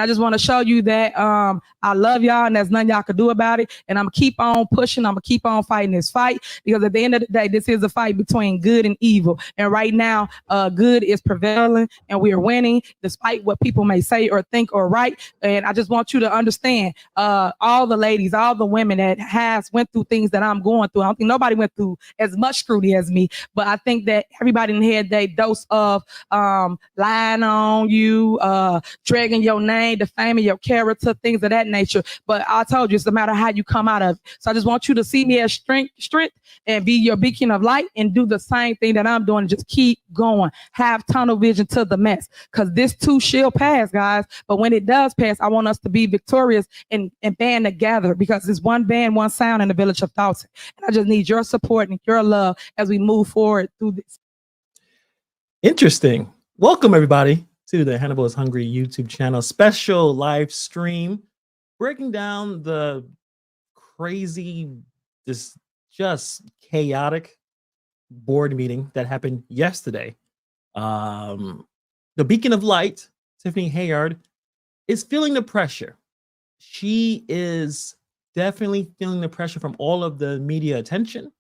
And I just want to show you that I love y'all and there's nothing y'all can do about it. And I'm going to keep on pushing. I'm going to keep on fighting this fight, because at the end of the day, this is a fight between good and evil. And right now, good is prevailing and we are winning despite what people may say or think or write. And I just want you to understand, all the ladies, all the women that has went through things that I'm going through. I don't think nobody went through as much scrutiny as me, but I think that everybody in here, they dose of lying on you, dragging your name, defaming your character, things of that nature. But I told you, it's no matter how you come out of it. So I just want you to see me as strength and be your beacon of light and do the same thing that I'm doing. Just keep going. Have tunnel vision to the mess, because this too shall pass, guys. But when it does pass, I want us to be victorious and band together, because it's one band, one sound in the village of Dawson. And I just need your support and your love as we move forward through this. Interesting. Welcome, everybody, to the Hannibal is Hungry YouTube channel special live stream, breaking down the crazy, just chaotic board meeting that happened yesterday. The beacon of light, Tiffany Hayard, is feeling the pressure. She is definitely feeling the pressure from all of the media attention.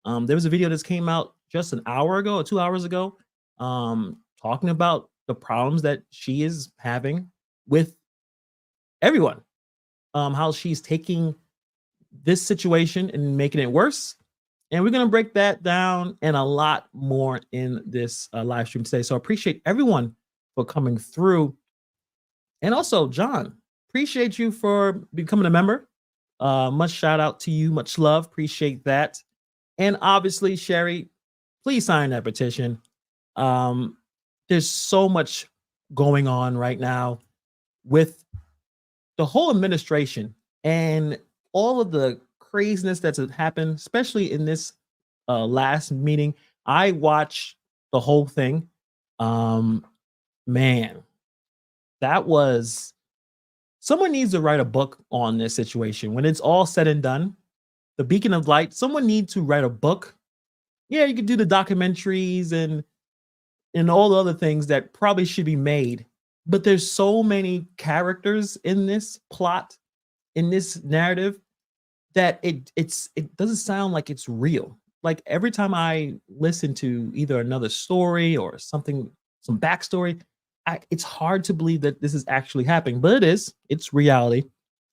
There was a video that came out just an hour ago or 2 hours ago, talking about the problems that she is having with everyone, how she's taking this situation and making it worse. And we're going to break that down and a lot more in this live stream today. So I appreciate everyone for coming through. And also, John, appreciate you for becoming a member. Much shout out to you. Much love. Appreciate that. And obviously, Sherry, please sign that petition. There's so much going on right now with the whole administration and all of the craziness that's happened, especially in this last meeting. I watched the whole thing. Man, that was, someone needs to write a book on this situation. When it's all said and done, the beacon of light, someone needs to write a book. Yeah, you could do the documentaries and all the other things that probably should be made, but there's so many characters in this plot, in this narrative, that it doesn't sound like it's real. Like every time I listen to either another story or something, some backstory, it's hard to believe that this is actually happening, but it is. It's reality.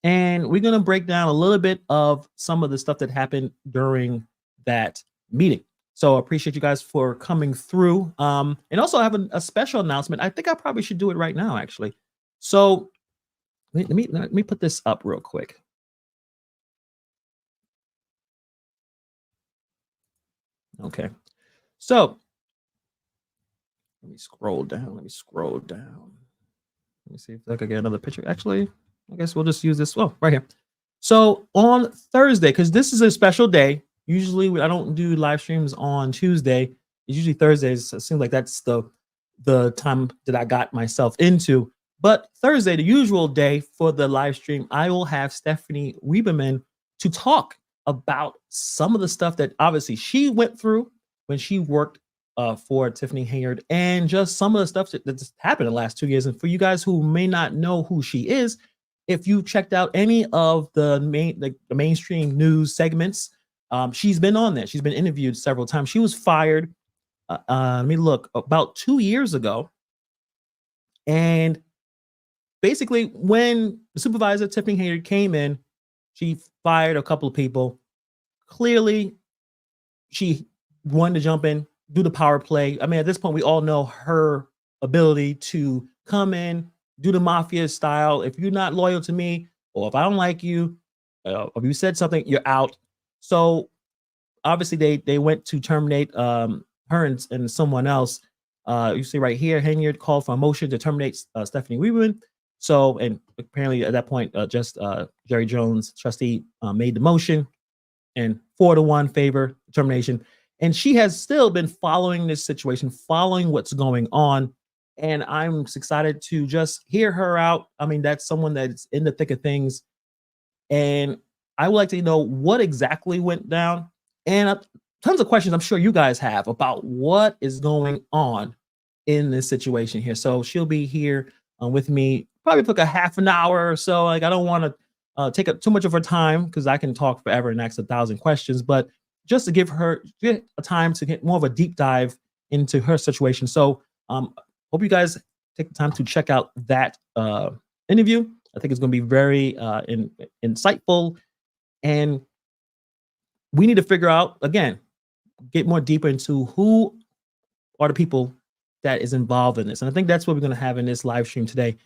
And we're going to break down a little bit of some of the stuff that happened during that meeting. So I appreciate you guys for coming through. And also I have a special announcement. I think I probably should do it right now, actually. So let me put this up real quick. Okay. So let me scroll down. Let me see if I could get another picture. Actually, I guess we'll just use this. Oh, right here. So on Thursday, because this is a special day. Usually I don't do live streams on Tuesday. It's usually Thursdays. It seems like that's the time that I got myself into. But Thursday, the usual day for the live stream, I will have Stephanie Weberman to talk about some of the stuff that obviously she went through when she worked for Tiffany Hayard, and just some of the stuff that's happened in the last 2 years. And for you guys who may not know who she is, if you checked out any of the mainstream news segments, she's been on there. She's been interviewed several times. She was fired, let me look, about 2 years ago. And basically, when the supervisor, Tiffany Hayard, came in, she fired a couple of people. Clearly, she wanted to jump in, do the power play. I mean, at this point, we all know her ability to come in, do the mafia style. If you're not loyal to me, or if I don't like you, if you said something, you're out. So obviously they went to terminate her and someone else. You see right here, Hayard called for a motion to terminate Stephanie Weberman. So, and apparently at that point, Jerry Jones, trustee, made the motion, and 4-1 favor termination. And she has still been following this situation, following what's going on. And I'm excited to just hear her out. I mean, that's someone that's in the thick of things. And I would like to know what exactly went down. And tons of questions I'm sure you guys have about what is going on in this situation here. So she'll be here with me probably took a half an hour or so. Like, I don't want to take up too much of her time because I can talk forever and ask 1,000 questions, but just to give her a time to get more of a deep dive into her situation. So hope you guys take the time to check out that interview. I think it's going to be very insightful, and we need to figure out, again, get more deeper into who are the people that is involved in this. And I think that's what we're going to have in this live stream today.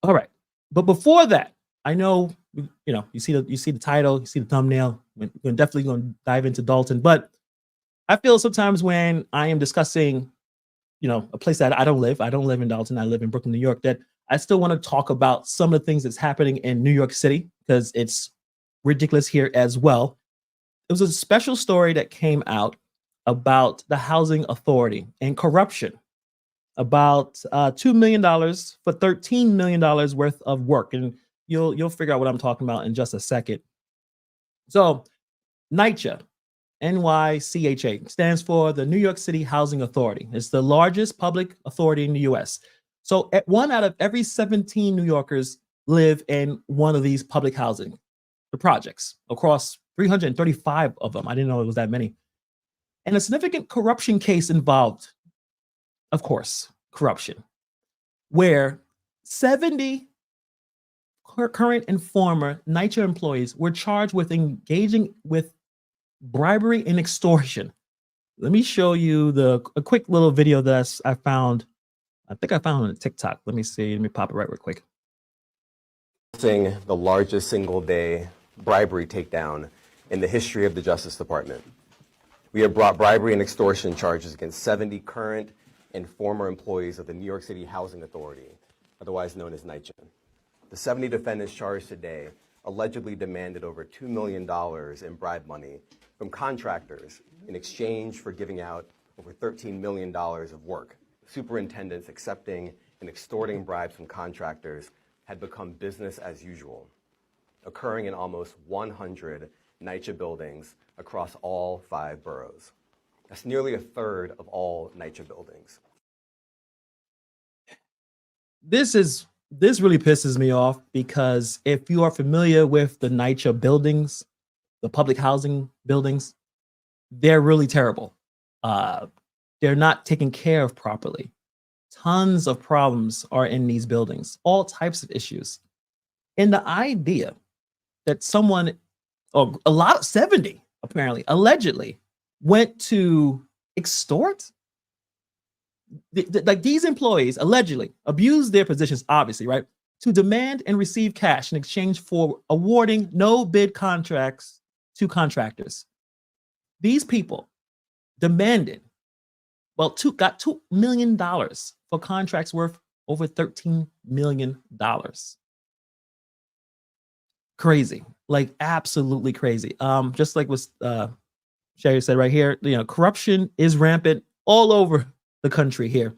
All right. But before that, I know, you see the title, you see the thumbnail. We're definitely going to dive into Dalton. But I feel sometimes when I am discussing, a place that I don't live in Dalton, I live in Brooklyn, New York, that I still want to talk about some of the things that's happening in New York City, because it's ridiculous here as well. It was a special story that came out about the housing authority and corruption, about $2 million for $13 million worth of work. And you'll figure out what I'm talking about in just a second. So NYCHA, NYCHA, stands for the New York City Housing Authority. It's the largest public authority in the US. So 1 out of every 17 New Yorkers live in one of these public housing projects across 335 of them. I didn't know it was that many. And a significant corruption case involved, of course, corruption, where 70 current and former NYCHA employees were charged with engaging with bribery and extortion. Let me show you a quick little video that I found. I think I found it on TikTok. Let me see. Let me pop it right real quick. The largest single day bribery takedown in the history of the Justice Department. We have brought bribery and extortion charges against 70 current and former employees of the New York City Housing Authority, otherwise known as NYCHA. The 70 defendants charged today allegedly demanded over $2 million in bribe money from contractors in exchange for giving out over $13 million of work. Superintendents accepting and extorting bribes from contractors had become business as usual, occurring in almost 100 NYCHA buildings across all 5 boroughs. That's nearly a third of all NYCHA buildings. This really pisses me off, because if you are familiar with the NYCHA buildings, the public housing buildings, they're really terrible. They're not taken care of properly. Tons of problems are in these buildings, all types of issues. And the idea that someone, or 70 apparently, allegedly, went to extort, like these employees allegedly abused their positions, obviously, right, to demand and receive cash in exchange for awarding no bid contracts to contractors. These people demanded, got $2 million for contracts worth over $13 million. Crazy, like absolutely crazy. Just like what Sherry said right here, corruption is rampant all over the country here.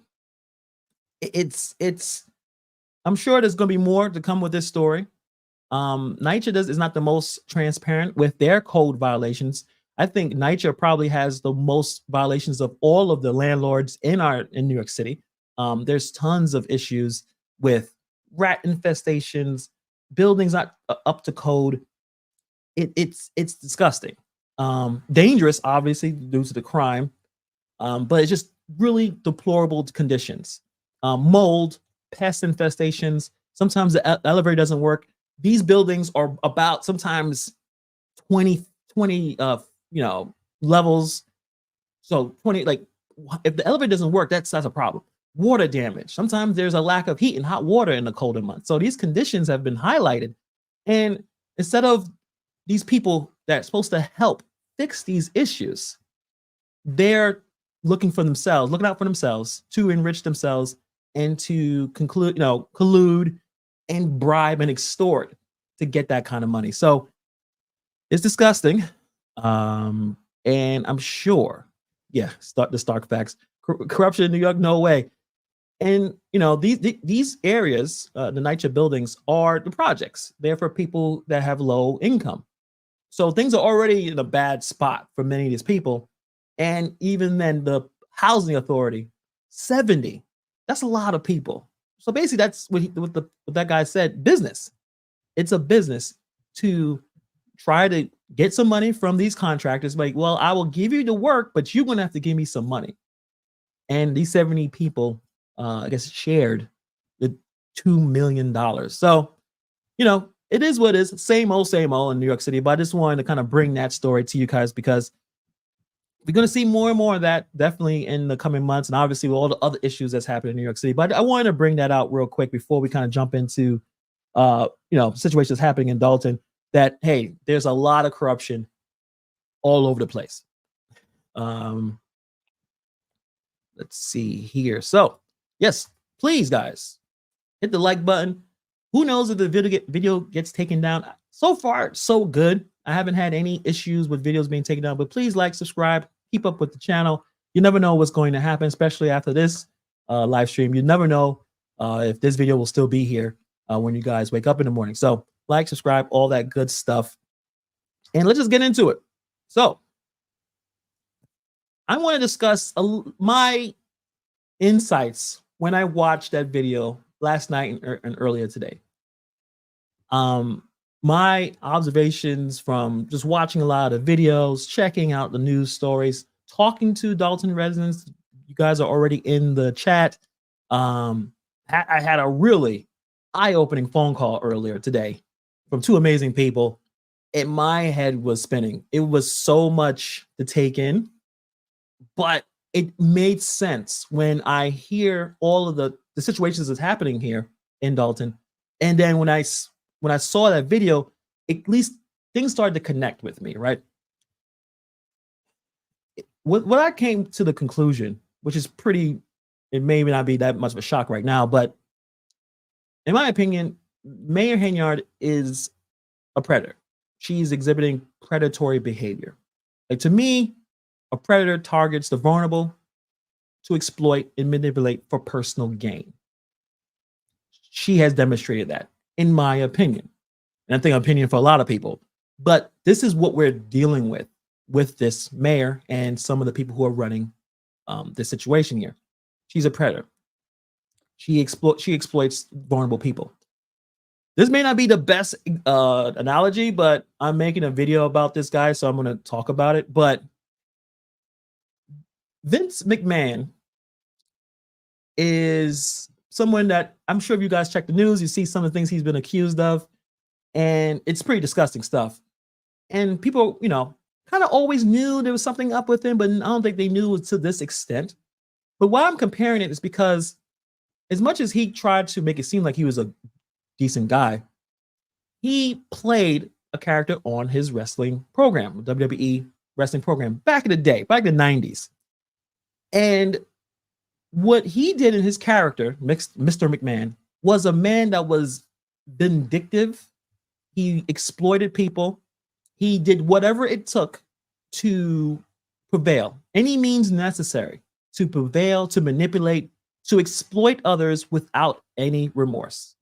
I'm sure there's going to be more to come with this story. NYCHA is not the most transparent with their code violations. I think NYCHA probably has the most violations of all of the landlords in New York City. There's tons of issues with rat infestations, buildings not up to code. It's disgusting. Dangerous, obviously, due to the crime, but it's just really deplorable conditions. Mold, pest infestations. Sometimes the elevator doesn't work. These buildings are about sometimes 20 levels. So 20, like, if the elevator doesn't work, that's a problem. Water damage. Sometimes there's a lack of heat and hot water in the colder months. So these conditions have been highlighted. And instead of these people that are supposed to help fix these issues, they're looking out for themselves to enrich themselves and to collude and bribe and extort to get that kind of money. So it's disgusting. And I'm sure, the stark facts, corruption in New York, no way. And, these areas, the NYCHA buildings, are the projects. They're for people that have low income. So things are already in a bad spot for many of these people. And even then, the housing authority, 70, that's a lot of people. So basically, that's what that guy said. Business. It's a business to try to get some money from these contractors. Like, well, I will give you the work, but you're going to have to give me some money. And these 70 people, I guess, shared the $2 million. So, it is what it is. Same old in New York City. But I just wanted to kind of bring that story to you guys because we're going to see more and more of that definitely in the coming months. And obviously with all the other issues that's happening in New York City. But I wanted to bring that out real quick before we kind of jump into, situations happening in Dalton that, hey, there's a lot of corruption all over the place. Let's see here. So yes, please guys, hit the like button. Who knows if the video gets taken down? So far, so good. I haven't had any issues with videos being taken down, but please like, subscribe, keep up with the channel. You never know what's going to happen, especially after this live stream. You never know if this video will still be here when you guys wake up in the morning. So like, subscribe, all that good stuff. And let's just get into it. So I want to discuss my insights when I watched that video last night and earlier today. My observations from just watching a lot of videos, checking out the news stories, talking to Dalton residents. You guys are already in the chat. I had a really eye-opening phone call earlier today from two amazing people, and my head was spinning. It was so much to take in, but it made sense when I hear all of the situations that's happening here in Dalton. And then when I saw that video, at least things started to connect with me, right? What I came to the conclusion, which is it may not be that much of a shock right now, but in my opinion, Mayor Henyard is a predator. She's exhibiting predatory behavior. Like, to me, a predator targets the vulnerable to exploit and manipulate for personal gain. She has demonstrated that, in my opinion. And I think opinion for a lot of people. But this is what we're dealing with this mayor and some of the people who are running this situation here. She's a predator. She exploits vulnerable people. This may not be the best analogy, but I'm making a video about this guy, so I'm going to talk about it. But Vince McMahon is someone that I'm sure if you guys check the news, you see some of the things he's been accused of, and it's pretty disgusting stuff. And people, kind of always knew there was something up with him, but I don't think they knew it to this extent. But why I'm comparing it is because as much as he tried to make it seem like he was a decent guy, he played a character on his wrestling program, WWE wrestling program, back in the day, back in the 90s. And what he did in his character, Mr. McMahon, was a man that was vindictive. He exploited people. He did whatever it took to prevail, any means necessary to prevail, to manipulate, to exploit others without any remorse.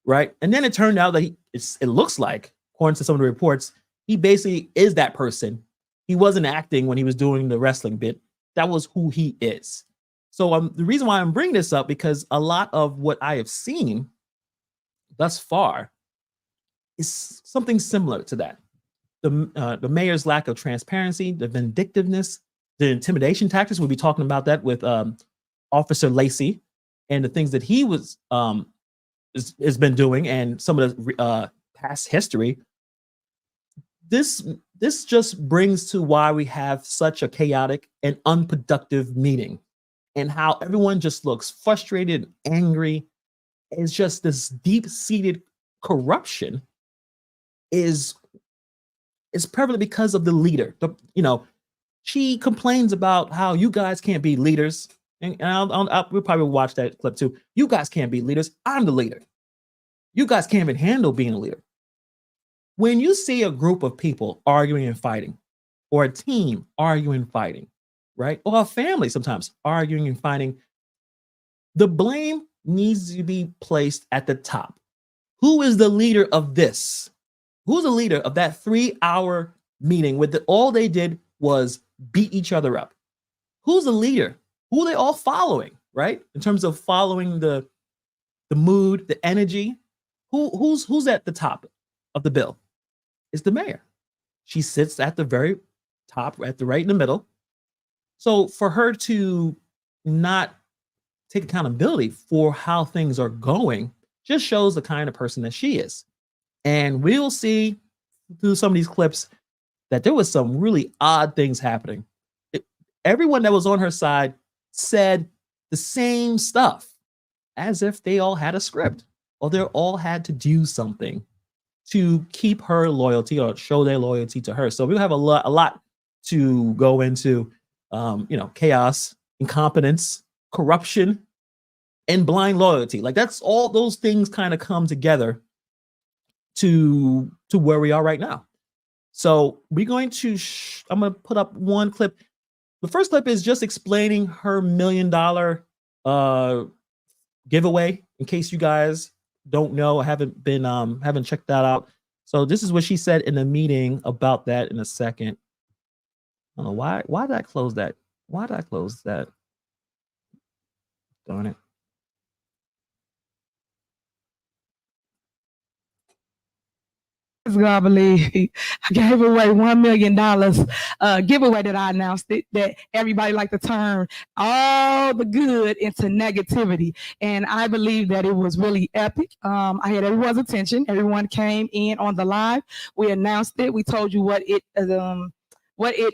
Right? And then it turned out that it looks like, according to some of the reports, he basically is that person. He wasn't acting when he was doing the wrestling bit. That was who he is. So the reason why I'm bringing this up, because a lot of what I have seen thus far is something similar to that. The mayor's lack of transparency, the vindictiveness, the intimidation tactics. We'll be talking about that with Officer Lacey and the things that he was has been doing and some of the past history. This just brings to why we have such a chaotic and unproductive meeting, and how everyone just looks frustrated, angry. It's just this deep-seated corruption is probably because of the leader. She complains about how you guys can't be leaders, and we'll probably watch that clip too. You guys can't be leaders. I'm the leader. You guys can't even handle being a leader. When you see a group of people arguing and fighting, or a team arguing and fighting, right? Or a family sometimes arguing and fighting, the blame needs to be placed at the top. Who is the leader of this? Who's the leader of that 3-hour meeting with all they did was beat each other up? Who's the leader? Who are they all following? right? In terms of following the mood, the energy. Who's at the top of the bill? It's the mayor. She sits at the very top, at the right in the middle. So for her to not take accountability for how things are going just shows the kind of person that she is. And we'll see through some of these clips that there was some really odd things happening. Everyone that was on her side said the same stuff as if they all had a script or they all had to do something to keep her loyalty or show their loyalty to her. So we'll have a lot to go into, chaos, incompetence, corruption, and blind loyalty. Like that's all those things kind of come together to where we are right now. So we're going to, I'm going to put up one clip. The first clip is just explaining her $1 million giveaway, in case you guys don't know, haven't checked that out. So this is what she said in the meeting about that in a second. I don't know why did I close that? Why did I close that? Darn it. I believe I gave away $1 million giveaway that I announced that everybody like to turn all the good into negativity. And I believe that it was really epic. I had everyone's attention. Everyone came in on the live. We announced it. We told you what it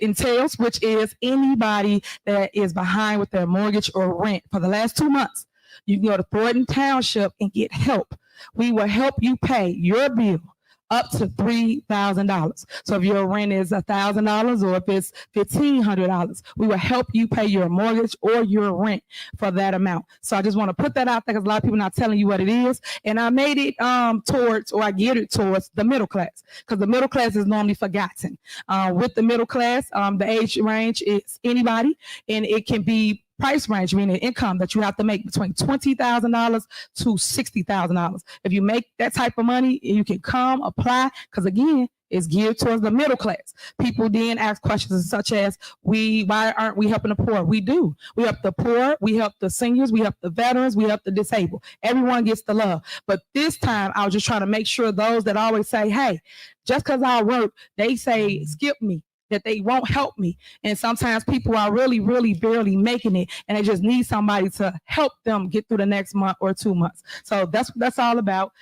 entails, which is anybody that is behind with their mortgage or rent for the last 2 months. You can go to Thornton Township and get help. We will help you pay your bill up to $3,000. So if your rent is $1,000 or if it's $1,500, we will help you pay your mortgage or your rent for that amount. So I just want to put that out there because a lot of people are not telling you what it is. And I made it I geared towards the middle class because the middle class is normally forgotten. With the middle class, the age range is anybody, and it can be price range, meaning income that you have to make between $20,000 to $60,000. If you make that type of money, you can come apply because again, it's geared towards the middle class. People then ask questions such as, why aren't we helping the poor? We do. We help the poor, we help the seniors, we help the veterans, we help the disabled. Everyone gets the love. But this time, I was just trying to make sure those that always say, hey, just because I work, they say, skip me, that they won't help me. And sometimes people are really, really barely making it and they just need somebody to help them get through the next month or 2 months. So that's what that's all about.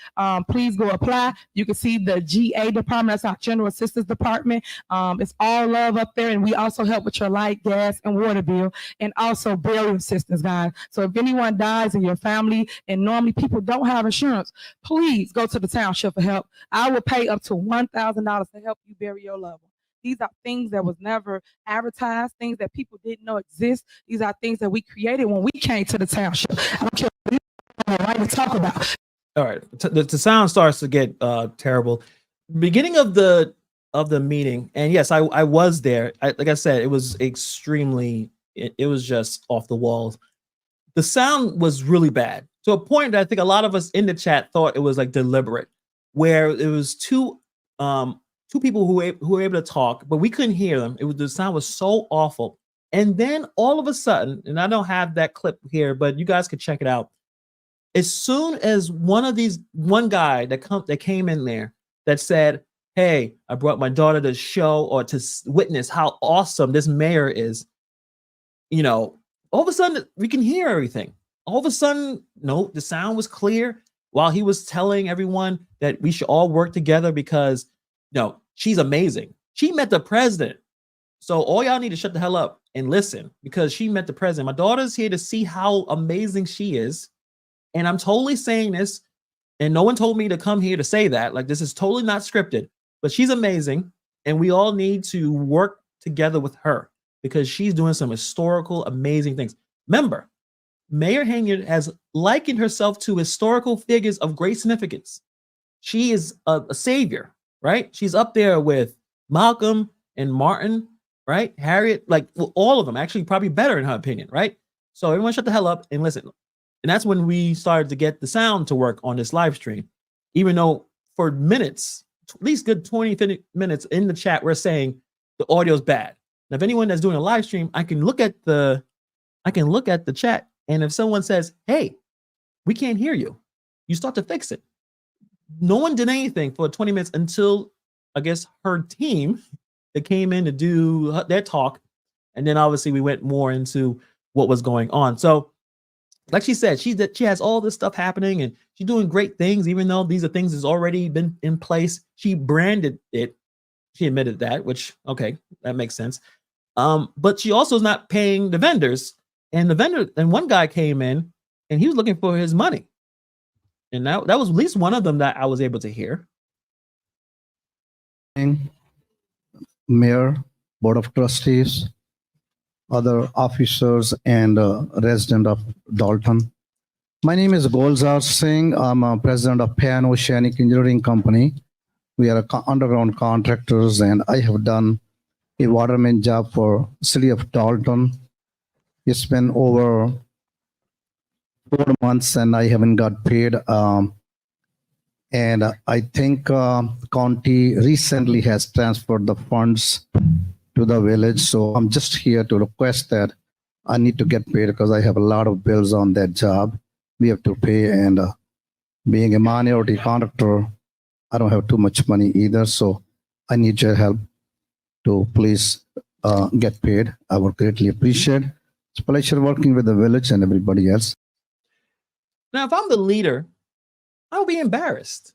Please go apply. You can see the GA department, that's our general assistance department. It's all love up there. And we also help with your light, gas, and water bill, and also burial assistance, guys. So if anyone dies in your family and normally people don't have insurance, please go to the township for help. I will pay up to $1,000 to help you bury your loved one. These are things that was never advertised, things that people didn't know exist. These are things that we created when we came to the township. I don't care what you right to talk about. All right, the sound starts to get terrible. Beginning of the meeting, and yes, I was there. Like I said, it was extremely. It was just off the walls. The sound was really bad to a point that I think a lot of us in the chat thought it was like deliberate, where it was two people who were able to talk, but we couldn't hear them. The sound was so awful. And then all of a sudden, and I don't have that clip here, but you guys could check it out. As soon as one guy that came in there that said, hey, I brought my daughter to show or to witness how awesome this mayor is, all of a sudden we can hear everything. All of a sudden, no, the sound was clear while he was telling everyone that we should all work together because she's amazing. She met the president. So all y'all need to shut the hell up and listen because she met the president. My daughter's here to see how amazing she is. And I'm totally saying this. And no one told me to come here to say that. Like, this is totally not scripted, but she's amazing. And we all need to work together with her because she's doing some historical, amazing things. Remember, Mayor Hanyard has likened herself to historical figures of great significance. She is a savior. Right? She's up there with Malcolm and Martin, right? Harriet, all of them, actually probably better in her opinion, right? So everyone shut the hell up and listen. And that's when we started to get the sound to work on this live stream. Even though for minutes, at least good 20 minutes in the chat, we're saying the audio is bad. Now, if anyone that's doing a live stream, I can look at the chat And if someone says, hey, we can't hear you, you start to fix it. No one did anything for 20 minutes until, I guess, her team that came in to do their talk. And then obviously we went more into what was going on. So like she said, she has all this stuff happening and she's doing great things, even though these are things that's already been in place. She branded it. She admitted that, which, okay, that makes sense. But she also is not paying the vendors. And one guy came in and he was looking for his money. And that was at least one of them that I was able to hear. Mayor, Board of Trustees, other officers, and resident of Dalton. My name is Gozar Singh. I'm a president of Pan Oceanic Engineering Company. We are underground contractors, and I have done a waterman job for city of Dalton. It's been over 4 months and I haven't got paid. And I think county recently has transferred the funds to the village. So I'm just here to request that I need to get paid because I have a lot of bills on that job. We have to pay, and being a minority contractor, I don't have too much money either. So I need your help to please get paid. I would greatly appreciate it. It's a pleasure working with the village and everybody else. Now, if I'm the leader, I would be embarrassed.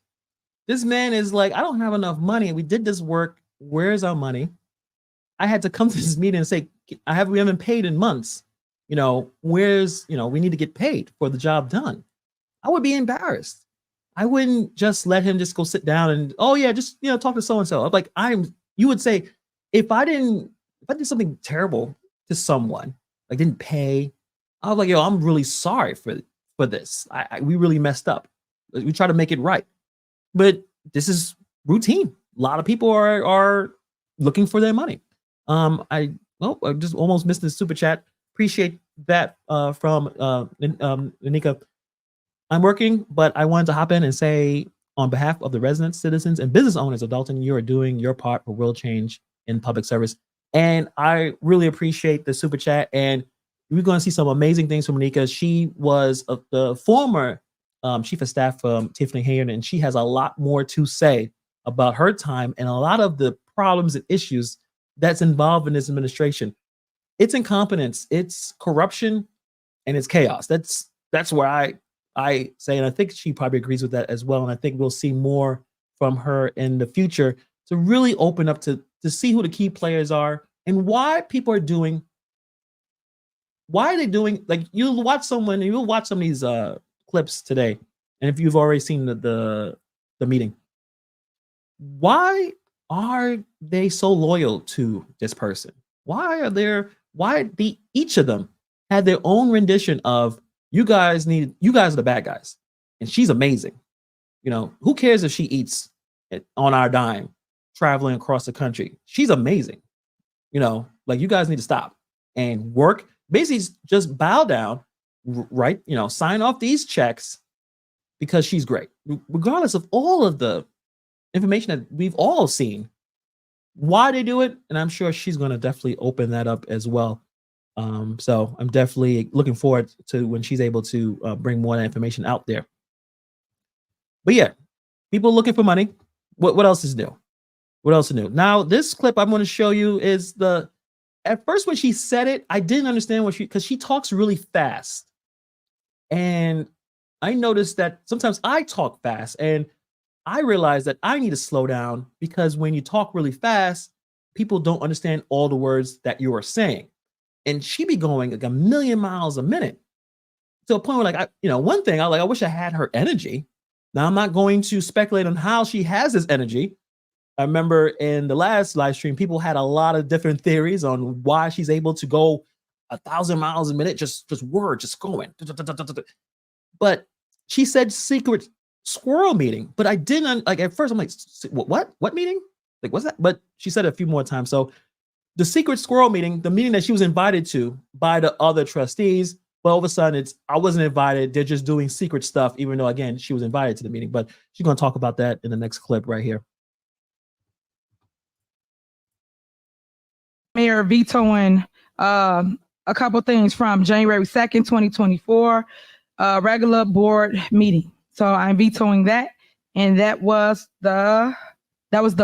This man is like, I don't have enough money. We did this work. Where's our money? I had to come to this meeting and say, we haven't paid in months. We need to get paid for the job done. I would be embarrassed. I wouldn't just let him just go sit down and, oh yeah, just, talk to so-and-so. I'm like, you would say, if I did something terrible to someone, like didn't pay, I was like, yo, I'm really sorry for this. We really messed up. We try to make it right. But this is routine. A lot of people are looking for their money. I just almost missed the super chat. Appreciate that from Anika. I'm working, but I wanted to hop in and say, on behalf of the residents, citizens, and business owners of Dalton, you are doing your part for world change in public service. And I really appreciate the super chat. And we're going to see some amazing things from Anika. She was the former chief of staff from Tiffany Hayden, and she has a lot more to say about her time and a lot of the problems and issues that's involved in this administration. It's incompetence, it's corruption, and it's chaos. That's where I say, and I think she probably agrees with that as well. And I think we'll see more from her in the future to really open up to see who the key players are and why people are doing. Why are they doing, like, you'll watch some of these clips today, and if you've already seen the meeting, why are they so loyal to this person? Why each of them had their own rendition of, you guys are the bad guys, and she's amazing. Who cares if she eats on our dime, traveling across the country? She's amazing. Like, you guys need to stop and work. Basically, just bow down, right? Sign off these checks because she's great, regardless of all of the information that we've all seen. Why they do it, and I'm sure she's going to definitely open that up as well. So I'm definitely looking forward to when she's able to bring more information out there. But yeah, people looking for money. What else is new? What else is new? Now, this clip I'm going to show you is at first when she said it, I didn't understand because she talks really fast. And I noticed that sometimes I talk fast, and I realized that I need to slow down, because when you talk really fast, people don't understand all the words that you are saying. And she be going like 1,000,000 miles a minute, to a point where, like, one thing I wish I had her energy. Now, I'm not going to speculate on how she has this energy. I remember in the last live stream, people had a lot of different theories on why she's able to go 1,000 miles a minute, just going. But she said secret squirrel meeting, but I didn't, like, at first I'm like, what meeting? Like, what's that? But she said it a few more times. So the secret squirrel meeting, the meeting that she was invited to by the other trustees, but all of a sudden I wasn't invited. They're just doing secret stuff, even though, again, she was invited to the meeting. But she's going to talk about that in the next clip right here. Mayor vetoing a couple things from January 2nd, 2024, regular board meeting. So I'm vetoing that. And that was the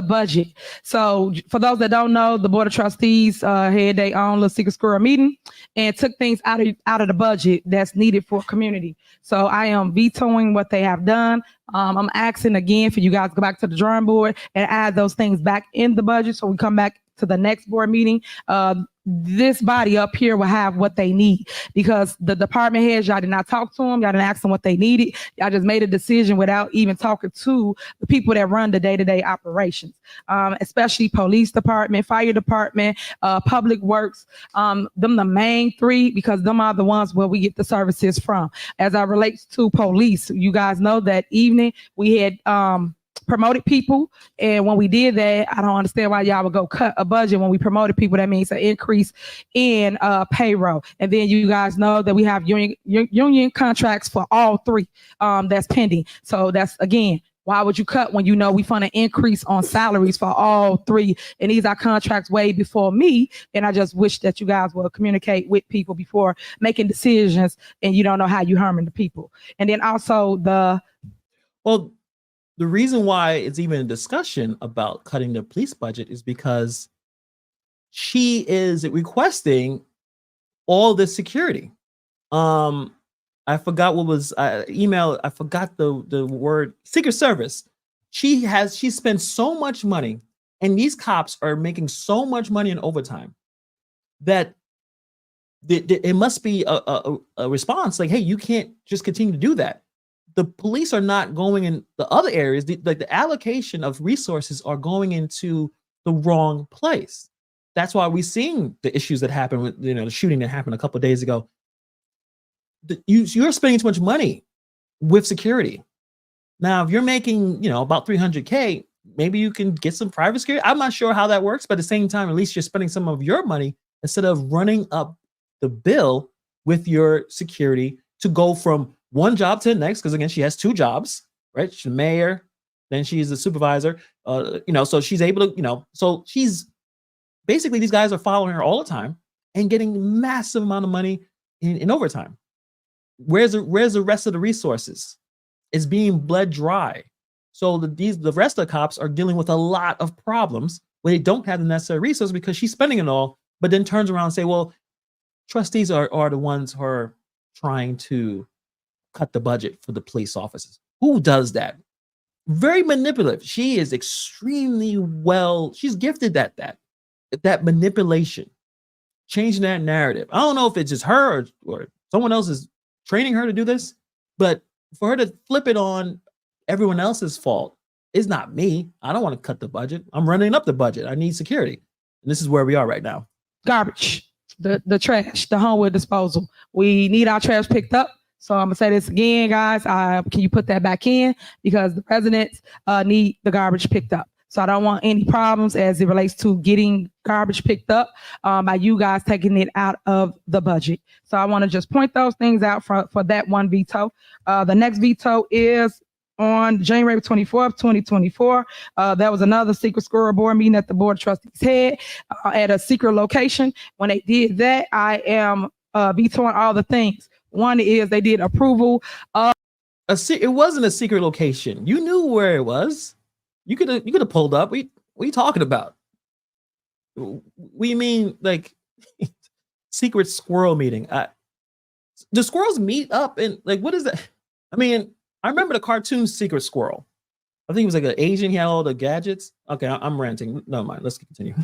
budget. So for those that don't know, the Board of Trustees had their own little secret squirrel meeting and took things out of the budget that's needed for community. So I am vetoing what they have done. I'm asking again for you guys to go back to the drawing board and add those things back in the budget so we come back to the next board meeting. This body up here will have what they need because the department heads, y'all did not talk to them. Y'all didn't ask them what they needed. Y'all just made a decision without even talking to the people that run the day-to-day operations, especially police department, fire department, public works, them the main three, because them are the ones where we get the services from. As I relates to police, you guys know that evening we had, promoted people, and when we did that, I don't understand why y'all would go cut a budget when we promoted people. That means an increase in payroll. And then you guys know that we have union contracts for all three that's pending. So that's, again, why would you cut when you know we fund an increase on salaries for all three? And these are contracts way before me. And I just wish that you guys will communicate with people before making decisions, and you don't know how you harming the people. And then also the reason why it's even a discussion about cutting the police budget is because she is requesting all this security. I forgot what was email. I forgot the word Secret Service. She spent so much money, and these cops are making so much money in overtime that it must be a response like, hey, you can't just continue to do that. The police are not going in the other areas. The allocation of resources are going into the wrong place. That's why we're seeing the issues that happened with, the shooting that happened a couple of days ago. You're spending too much money with security. Now, if you're making, about $300K, maybe you can get some private security. I'm not sure how that works, but at the same time, at least you're spending some of your money instead of running up the bill with your security to go from one job to the next, because again, she has two jobs, right? She's the mayor, then she's the supervisor, so she's able to, so she's basically, these guys are following her all the time and getting massive amount of money in overtime. Where's the rest of the resources? It's being bled dry. So the rest of the cops are dealing with a lot of problems where they don't have the necessary resources because she's spending it all, but then turns around and say, well, trustees are the ones who are trying to cut the budget for the police officers. Who does that? Very manipulative. She is extremely she's gifted at that manipulation, changing that narrative. I don't know if it's just her or someone else is training her to do this, but for her to flip it on everyone else's fault is not me. I don't want to cut the budget. I'm running up the budget. I need security. And this is where we are right now. Garbage, the trash, the homewood disposal. We need our trash picked up. So I'm gonna say this again, guys. Can you put that back in? Because the residents need the garbage picked up. So I don't want any problems as it relates to getting garbage picked up by you guys taking it out of the budget. So I want to just point those things out for that one veto. The next veto is on January 24th, 2024. There was another secret squirrel board meeting that the Board of Trustees had at a secret location. When they did that, I am vetoing all the things. One is they did approval of it wasn't a secret location. You knew where it was. You could have pulled up. What are you talking about? We mean like secret squirrel meeting. The squirrels meet up and like, what is that? I mean, I remember the cartoon Secret Squirrel. I think it was like an Asian. He had all the gadgets. Okay, I'm ranting. Never mind. Let's continue.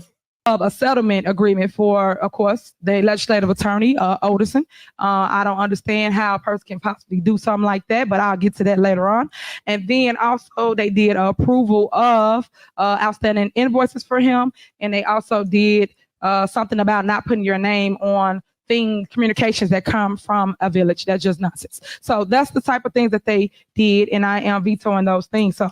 Of a settlement agreement for, of course, the legislative attorney, Oderson. I don't understand how a person can possibly do something like that, but I'll get to that later on. And then also they did approval of outstanding invoices for him. And they also did something about not putting your name on communications that come from a village. That's just nonsense. So that's the type of things that they did. And I am vetoing those things. So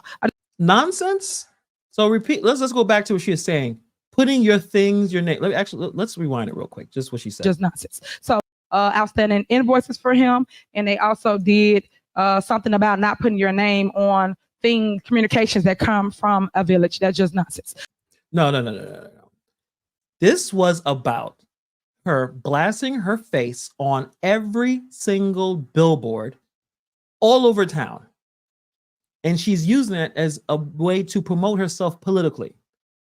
nonsense. So repeat, let's go back to what she was saying. Putting your things, your name. Let's rewind it real quick. Just what she said. Just nonsense. So outstanding invoices for him. And they also did something about not putting your name on communications that come from a village. That's just nonsense. No. This was about her blasting her face on every single billboard all over town. And she's using it as a way to promote herself politically.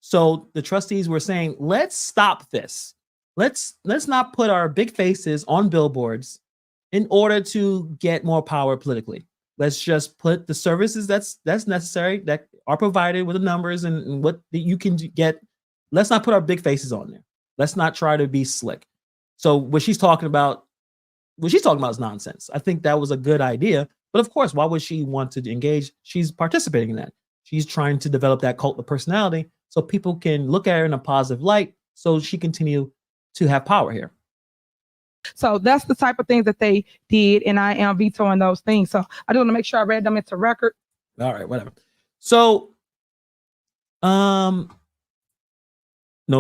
So the trustees were saying, let's stop this. Let's not put our big faces on billboards in order to get more power politically. Let's just put the services that's necessary, that are provided with the numbers and what you can get. Let's not put our big faces on there. Let's not try to be slick. So what she's talking about is nonsense. I think that was a good idea. But of course, why would she want to engage? She's participating in that. She's trying to develop that cult of personality so people can look at her in a positive light so she continue to have power here. So that's the type of things that they did, and I am vetoing those things. So I do want to make sure I read them into record. All right, whatever. So, no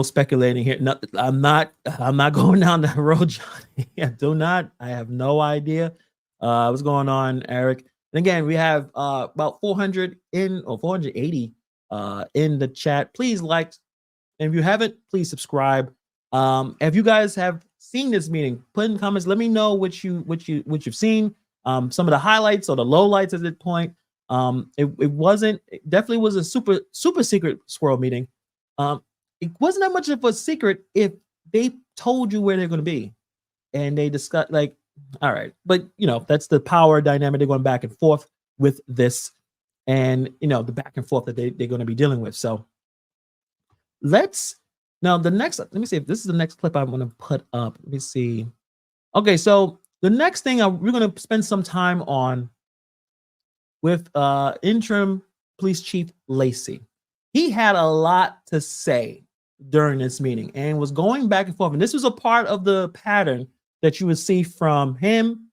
speculating here. No, I'm not going down that road, Johnny. I have no idea what's going on, Eric. And again, we have about 480 in the chat. Please like, and if you haven't, please subscribe. If you guys have seen this meeting, put in comments. Let me know what you've seen. Some of the highlights or the lowlights at this point. It definitely was a super secret squirrel meeting. It wasn't that much of a secret if they told you where they're going to be, and they discussed all right, but that's the power dynamic. They're going back and forth with this, and the back and forth that they're going to be dealing with. So let me see if this is the next clip I'm going to put up. Let me see. Okay, so the next thing we're going to spend some time on with interim police chief Lacey. He had a lot to say during this meeting and was going back and forth. And this was a part of the pattern that you would see from him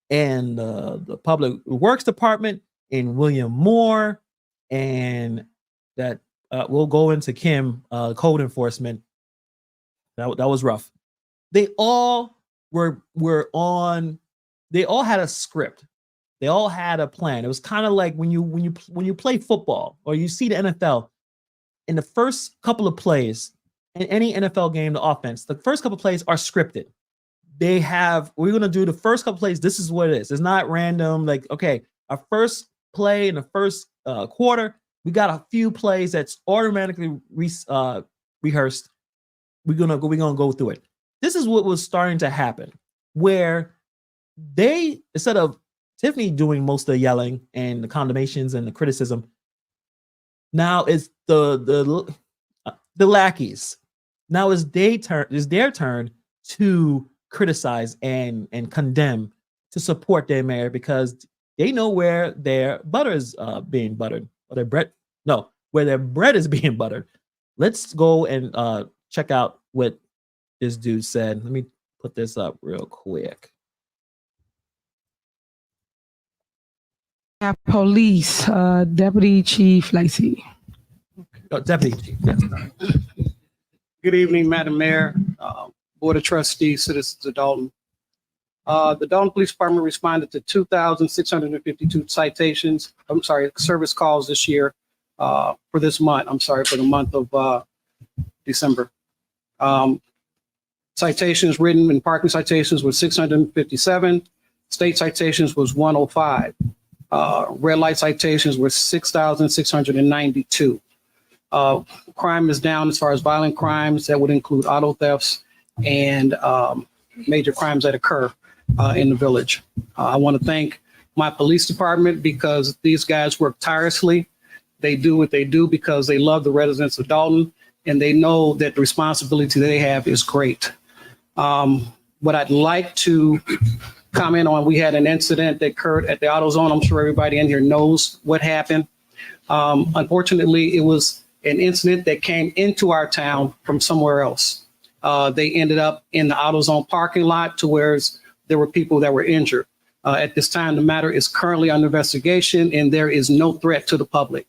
and the Public Works Department and William Moore, and that we'll go into Kim, code enforcement. That was rough. They all they all had a script. They all had a plan. It was kind of like when you play football or you see the NFL, in the first couple of plays in any NFL game, the offense, the first couple of plays are scripted. We're going to do the first couple of plays. This is what it is. It's not random. Okay, our first play in the first quarter, we got a few plays that's automatically rehearsed. We're gonna go through it. This is what was starting to happen, where they, instead of Tiffany doing most of the yelling and the condemnations and the criticism, now it's the lackeys. Now it's their turn to criticize and condemn, to support their mayor, because they know where their butter is being buttered, or where their bread is being buttered. Let's go and check out what this dude said. Let me put this up real quick. Police, Deputy Chief Lacey. Oh, Deputy Chief, yes. Good evening, Madam Mayor, Board of Trustees, citizens of Dalton. The Dalton Police Department responded to 2,652 service calls this year for this month. For the month of December. Citations written in parking citations was 657. State citations was 105. Red light citations were 6,692. Crime is down as far as violent crimes. That would include auto thefts and major crimes that occur in the village. I want to thank my police department because these guys work tirelessly. They do what they do because they love the residents of Dalton, and they know that the responsibility they have is great. What I'd like to comment on, we had an incident that occurred at the AutoZone. I'm sure everybody in here knows what happened. Unfortunately, it was an incident that came into our town from somewhere else. They ended up in the AutoZone parking lot to where there were people that were injured. At this time, the matter is currently under investigation, and there is no threat to the public.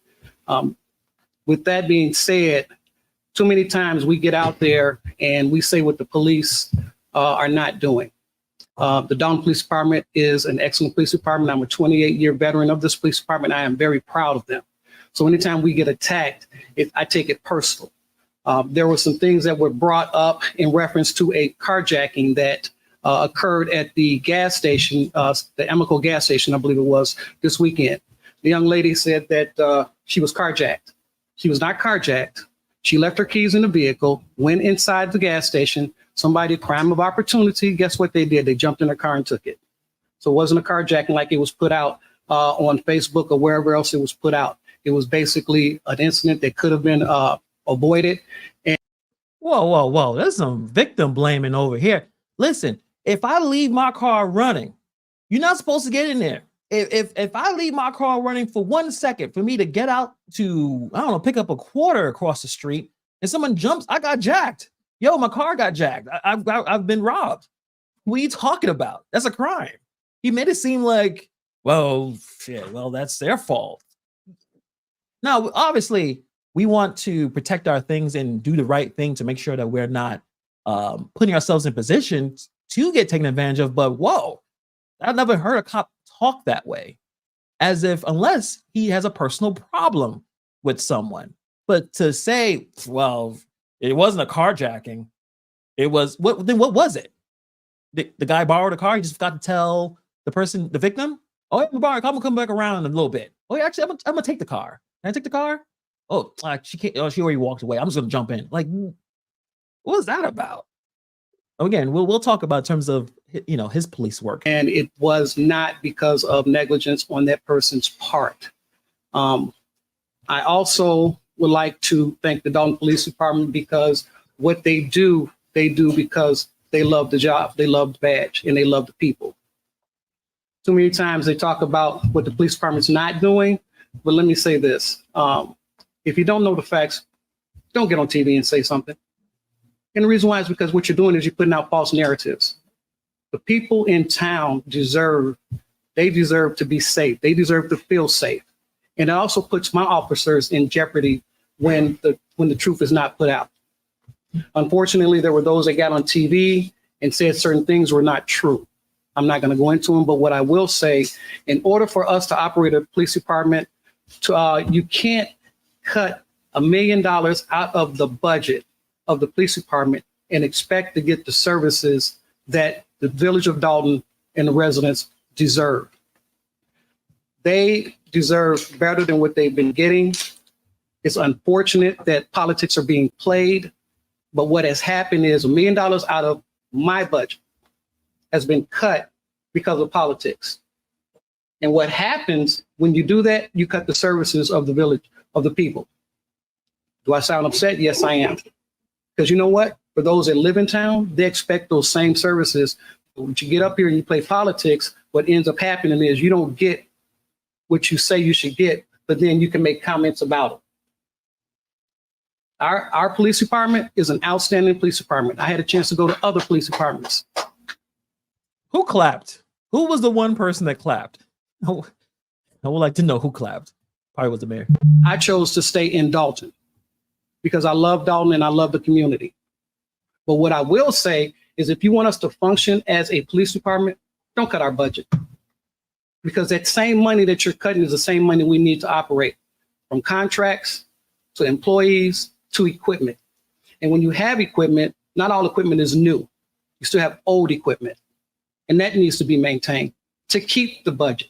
With that being said, too many times we get out there and we say what the police are not doing. The Dalton Police Department is an excellent police department. I'm a 28-year veteran of this police department. I am very proud of them. So anytime we get attacked, I take it personal. There were some things that were brought up in reference to a carjacking that occurred at the gas station, the Amico gas station, I believe it was, this weekend. The young lady said that she was carjacked. She was not carjacked. She left her keys in the vehicle, went inside the gas station. Somebody, crime of opportunity, guess what they did? They jumped in her car and took it. So it wasn't a carjacking like it was put out on Facebook or wherever else it was put out. It was basically an incident that could have been avoided. And Whoa. There's some victim blaming over here. Listen, if I leave my car running, you're not supposed to get in there. If I leave my car running for 1 second for me to get out to, I don't know, pick up a quarter across the street and someone jumps, I got jacked. Yo, my car got jacked. I've been robbed. What are you talking about? That's a crime. He made it seem like, well, shit, well, that's their fault. Now, obviously, we want to protect our things and do the right thing to make sure that we're not putting ourselves in positions to get taken advantage of. But whoa, I've never heard a cop talk that way, as if unless he has a personal problem with someone. But to say, well, it wasn't a carjacking, it was what? Then what was it? The guy borrowed a car. He just forgot to tell the person, the victim, "Oh, I'm gonna come back around in a little bit. Oh, yeah, actually, I'm gonna take the car. Can I take the car? Oh, she can't. Oh, she already walked away. I'm just gonna jump in. Like, what was that about?" Again, we'll talk about in terms of, you know, his police work. And it was not because of negligence on that person's part. I also would like to thank the Dalton Police Department because what they do because they love the job, they love the badge, and they love the people. Too many times they talk about what the police department's not doing, but let me say this. If you don't know the facts, don't get on TV and say something. And the reason why is because what you're doing is you're putting out false narratives. The people in town deserve to be safe. They deserve to feel safe. And it also puts my officers in jeopardy when the truth is not put out. Unfortunately, there were those that got on TV and said certain things were not true. I'm not going to go into them, but what I will say, in order for us to operate a police department, you can't cut $1 million out of the budget of the police department and expect to get the services that the village of Dalton and the residents deserve. They deserve better than what they've been getting. It's unfortunate that politics are being played, but what has happened is $1 million out of my budget has been cut because of politics. And what happens when you do that, you cut the services of the village, of the people. Do I sound upset? Yes, I am. Because you know what? For those that live in town, they expect those same services. When you get up here and you play politics, what ends up happening is you don't get what you say you should get, but then you can make comments about it. Our police department is an outstanding police department. I had a chance to go to other police departments. Who clapped? Who was the one person that clapped? I would like to know who clapped. Probably was the mayor. I chose to stay in Dalton because I love Dalton and I love the community. But what I will say is if you want us to function as a police department, don't cut our budget. Because that same money that you're cutting is the same money we need to operate, from contracts to employees to equipment. And when you have equipment, not all equipment is new. You still have old equipment. And that needs to be maintained to keep the budget.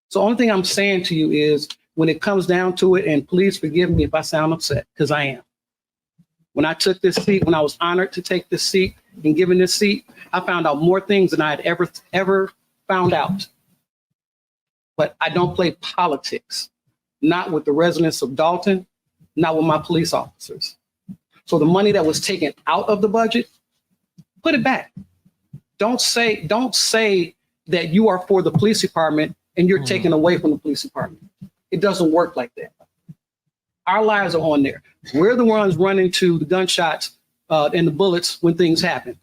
So the only thing I'm saying to you is when it comes down to it, and please forgive me if I sound upset, because I am. When I took this seat, when I was honored to take this seat and given this seat, I found out more things than I had ever found out. But I don't play politics, not with the residents of Dalton, not with my police officers. So the money that was taken out of the budget, put it back. Don't say that you are for the police department and you're taken away from the police department. It doesn't work like that. Our lives are on there. We're the ones running to the gunshots and the bullets when things happen.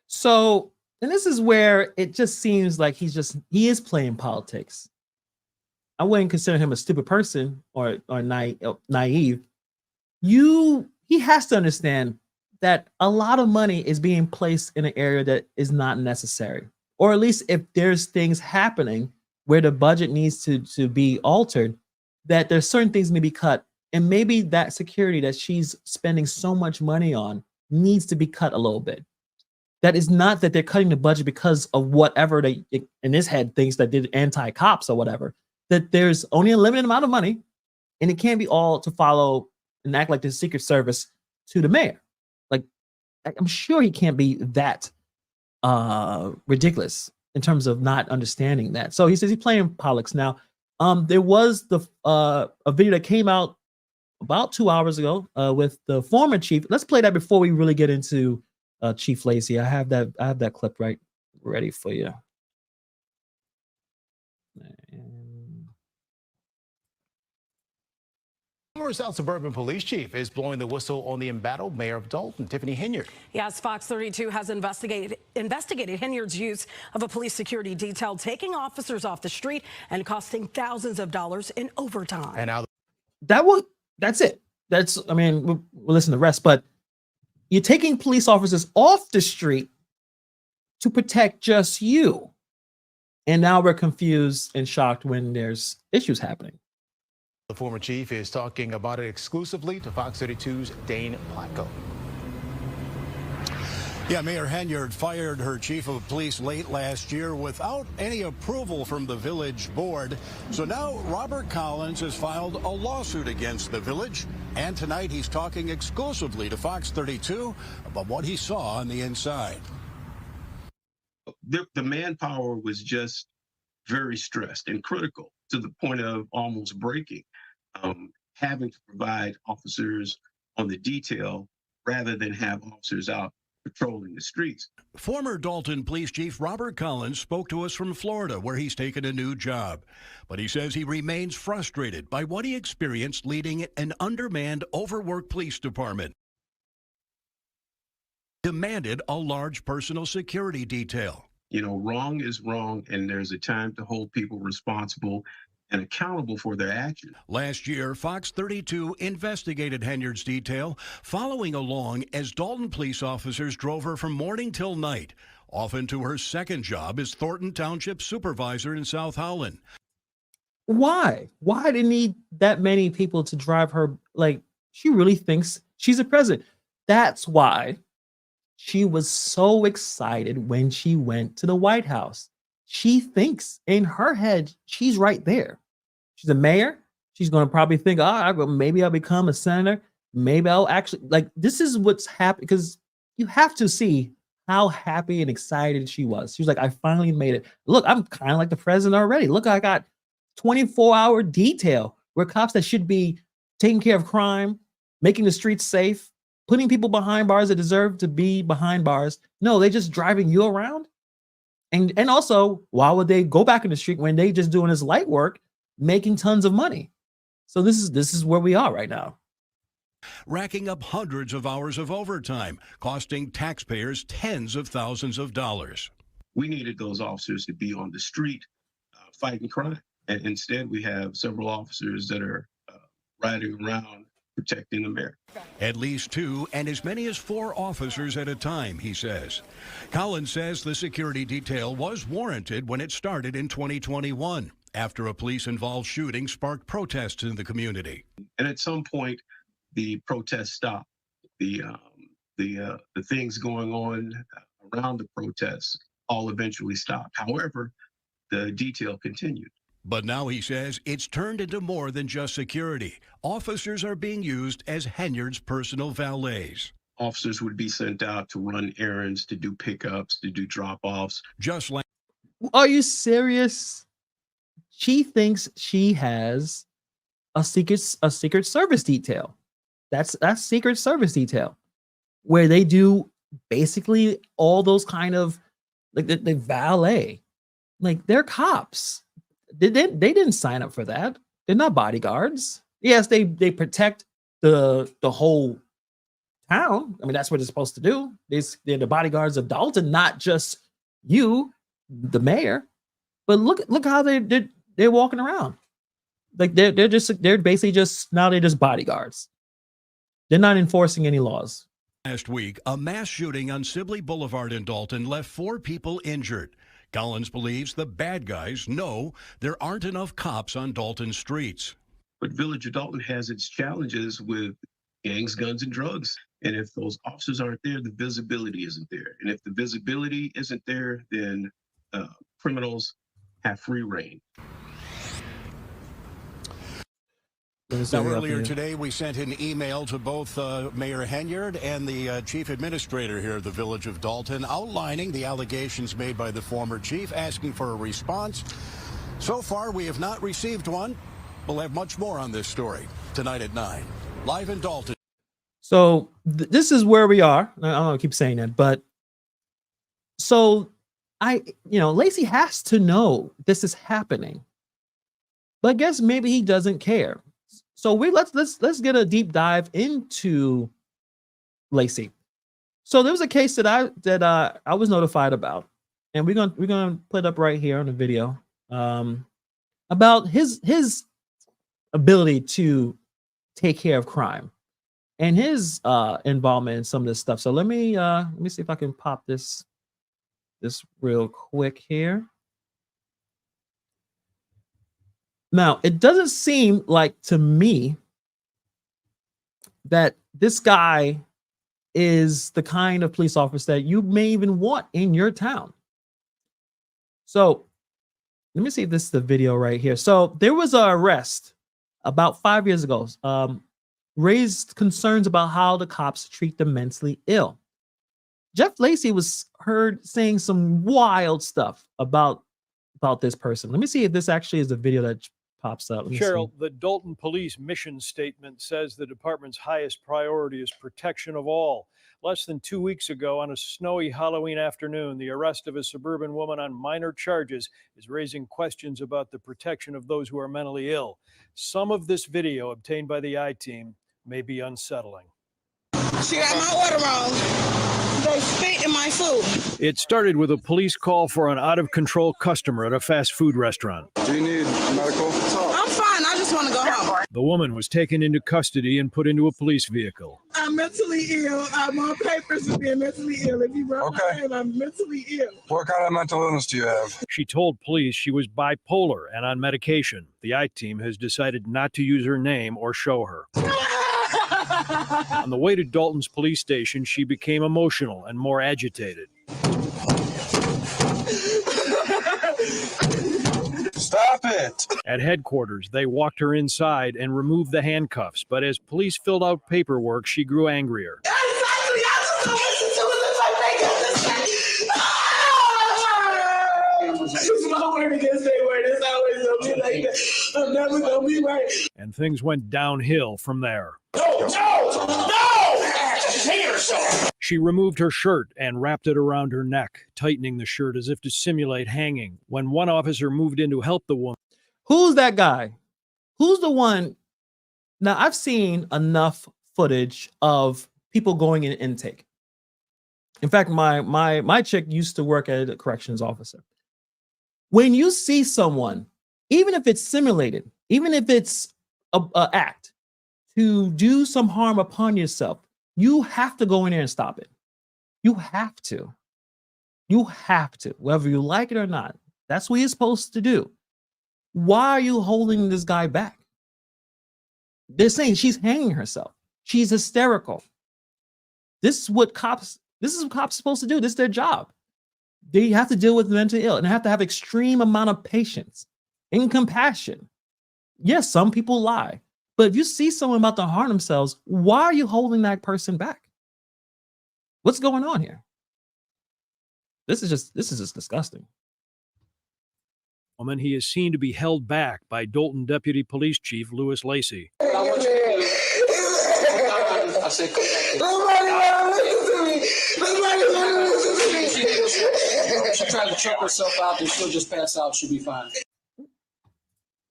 So, and this is where it just seems like he is playing politics. I wouldn't consider him a stupid person or naive. He has to understand that a lot of money is being placed in an area that is not necessary. Or at least if there's things happening where the budget needs to be altered, that there's certain things that may be cut And maybe that security that she's spending so much money on needs to be cut a little bit. That is not that they're cutting the budget because of whatever they in his head thinks that did anti-cops or whatever. That there's only a limited amount of money, and it can't be all to follow and act like the Secret Service to the mayor. Like, I'm sure he can't be that ridiculous in terms of not understanding that. So he says he's playing politics now. There was a video that came out about 2 hours ago with the former chief. Let's play that before we really get into Chief Lacey. I have that clip ready for you. Former South Suburban Police Chief is blowing the whistle on the embattled mayor of Dalton, Tiffany Henyard. Yes, Fox 32 has investigated Henyard's use of a police security detail, taking officers off the street and costing thousands of dollars in overtime. And now that's it. I mean, we'll listen to the rest, but you're taking police officers off the street to protect just you. And now we're confused and shocked when there's issues happening. the former chief is talking about it exclusively to Fox 32's Dane Placco. Yeah, Mayor Henyard fired her chief of police late last year without any approval from the village board. So now Robert Collins has filed a lawsuit against the village. And tonight he's talking exclusively to Fox 32 about what he saw on the inside. The manpower was just very stressed and critical to the point of almost breaking, having to provide officers on the detail rather than have officers out patrolling the streets. Former Dalton Police Chief Robert Collins spoke to us from Florida, where he's taken a new job. But he says he remains frustrated by what he experienced leading an undermanned, overworked police department. Demanded a large personal security detail. You know, wrong is wrong, and there's a time to hold people responsible and accountable for their actions. Last year, Fox 32 investigated Henyard's detail, following along as Dalton police officers drove her from morning till night, off into her second job as Thornton Township supervisor in South Howland. Why? Why did he need that many people to drive her? Like, she really thinks she's a president. That's why she was so excited when she went to the White House. She thinks in her head, she's right there. She's a mayor. She's going to probably think, maybe I'll become a senator. Maybe I'll actually, like, this is what's happening, because you have to see how happy and excited she was. She was like, I finally made it. Look, I'm kind of like the president already. Look, I got 24-hour detail where cops that should be taking care of crime, making the streets safe, putting people behind bars that deserve to be behind bars. No, they're just driving you around. And also, why would they go back in the street when they just doing this light work, making tons of money? So this is where we are right now. Racking up hundreds of hours of overtime, costing taxpayers tens of thousands of dollars. We needed those officers to be on the street fighting crime. And instead, we have several officers that are riding around protecting the mayor. At least 2 and as many as 4 officers at a time, he says. Collins says the security detail was warranted when it started in 2021, after a police-involved shooting sparked protests in the community. And at some point, the protests stopped. The things going on around the protests all eventually stopped. However, the detail continued. But now he says it's turned into more than just security. Officers are being used as Henyard's personal valets. Officers would be sent out to run errands, to do pickups, to do drop-offs. Just like... Are you serious? She thinks she has a secret service detail. That's Secret Service detail, where they do basically all those kind of, like, the valet. Like, they're cops. They didn't sign up for that. They're not bodyguards. Yes, they protect the whole town. I mean, that's what they're supposed to do. They're the bodyguards of Dalton, not just you, the mayor. But look how they're walking around. Like, they're basically just bodyguards. They're not enforcing any laws. Last week, a mass shooting on Sibley Boulevard in Dalton left 4 people injured. Collins believes the bad guys know there aren't enough cops on Dalton streets. But Village of Dalton has its challenges with gangs, guns, and drugs. And if those officers aren't there, the visibility isn't there. And if the visibility isn't there, then criminals have free reign. Now, earlier today, we sent an email to both Mayor Henyard and the chief administrator here at the Village of Dalton, outlining the allegations made by the former chief, asking for a response. So far, we have not received one. We'll have much more on this story tonight at 9, live in Dalton. So this is where we are. I don't know, I keep saying that, but so Lacey has to know this is happening, but I guess maybe he doesn't care. So let's get a deep dive into Lacey. So there was a case that I was notified about, and we're gonna put it up right here on the video about his ability to take care of crime and his involvement in some of this stuff. So let me see if I can pop this real quick here. Now, it doesn't seem like to me that this guy is the kind of police officer that you may even want in your town. So let me see if this is the video right here. So there was an arrest about 5 years ago, raised concerns about how the cops treat the mentally ill. Jeff Lacey was heard saying some wild stuff about this person. Let me see if this actually is the video that pops up. Cheryl, the Dalton Police mission statement says the department's highest priority is protection of all. Less than 2 weeks ago, on a snowy Halloween afternoon, the arrest of a suburban woman on minor charges is raising questions about the protection of those who are mentally ill. Some of this video obtained by the I-Team may be unsettling. She got my order wrong. They spit in my food. It started with a police call for an out-of-control customer at a fast food restaurant. Do you need medical? I'm fine. I just want to go home. The woman was taken into custody and put into a police vehicle. I'm mentally ill. I'm on papers of being mentally ill. If you run my head, I'm mentally ill. What kind of mental illness do you have? She told police she was bipolar and on medication. The I-Team has decided not to use her name or show her. On the way to Dalton's police station, she became emotional and more agitated. Stop it! At headquarters, they walked her inside and removed the handcuffs, but as police filled out paperwork, she grew angrier. It's my word against their word. It's always gonna be like that. I'm never gonna be right. And things went downhill from there. No! She's hanging herself. She removed her shirt and wrapped it around her neck, tightening the shirt as if to simulate hanging. When one officer moved in to help the woman. Who's that guy? Who's the one? Now, I've seen enough footage of people going in intake. In fact, my chick used to work as a corrections officer. When you see someone, even if it's simulated, even if it's an act to do some harm upon yourself, you have to go in there and stop it. You have to. You have to, whether you like it or not. That's what you're supposed to do. Why are you holding this guy back? They're saying she's hanging herself. She's hysterical. This is what cops are supposed to do. This is their job. They have to deal with mental ill and have to have extreme amount of patience and compassion. Yes, some people lie, but if you see someone about to harm themselves, why are you holding that person back? What's going on here? This is just disgusting. Woman, he is seen to be held back by Dalton Deputy Police Chief Louis Lacey. She tried to choke herself out and she'll just pass out. She'll be fine.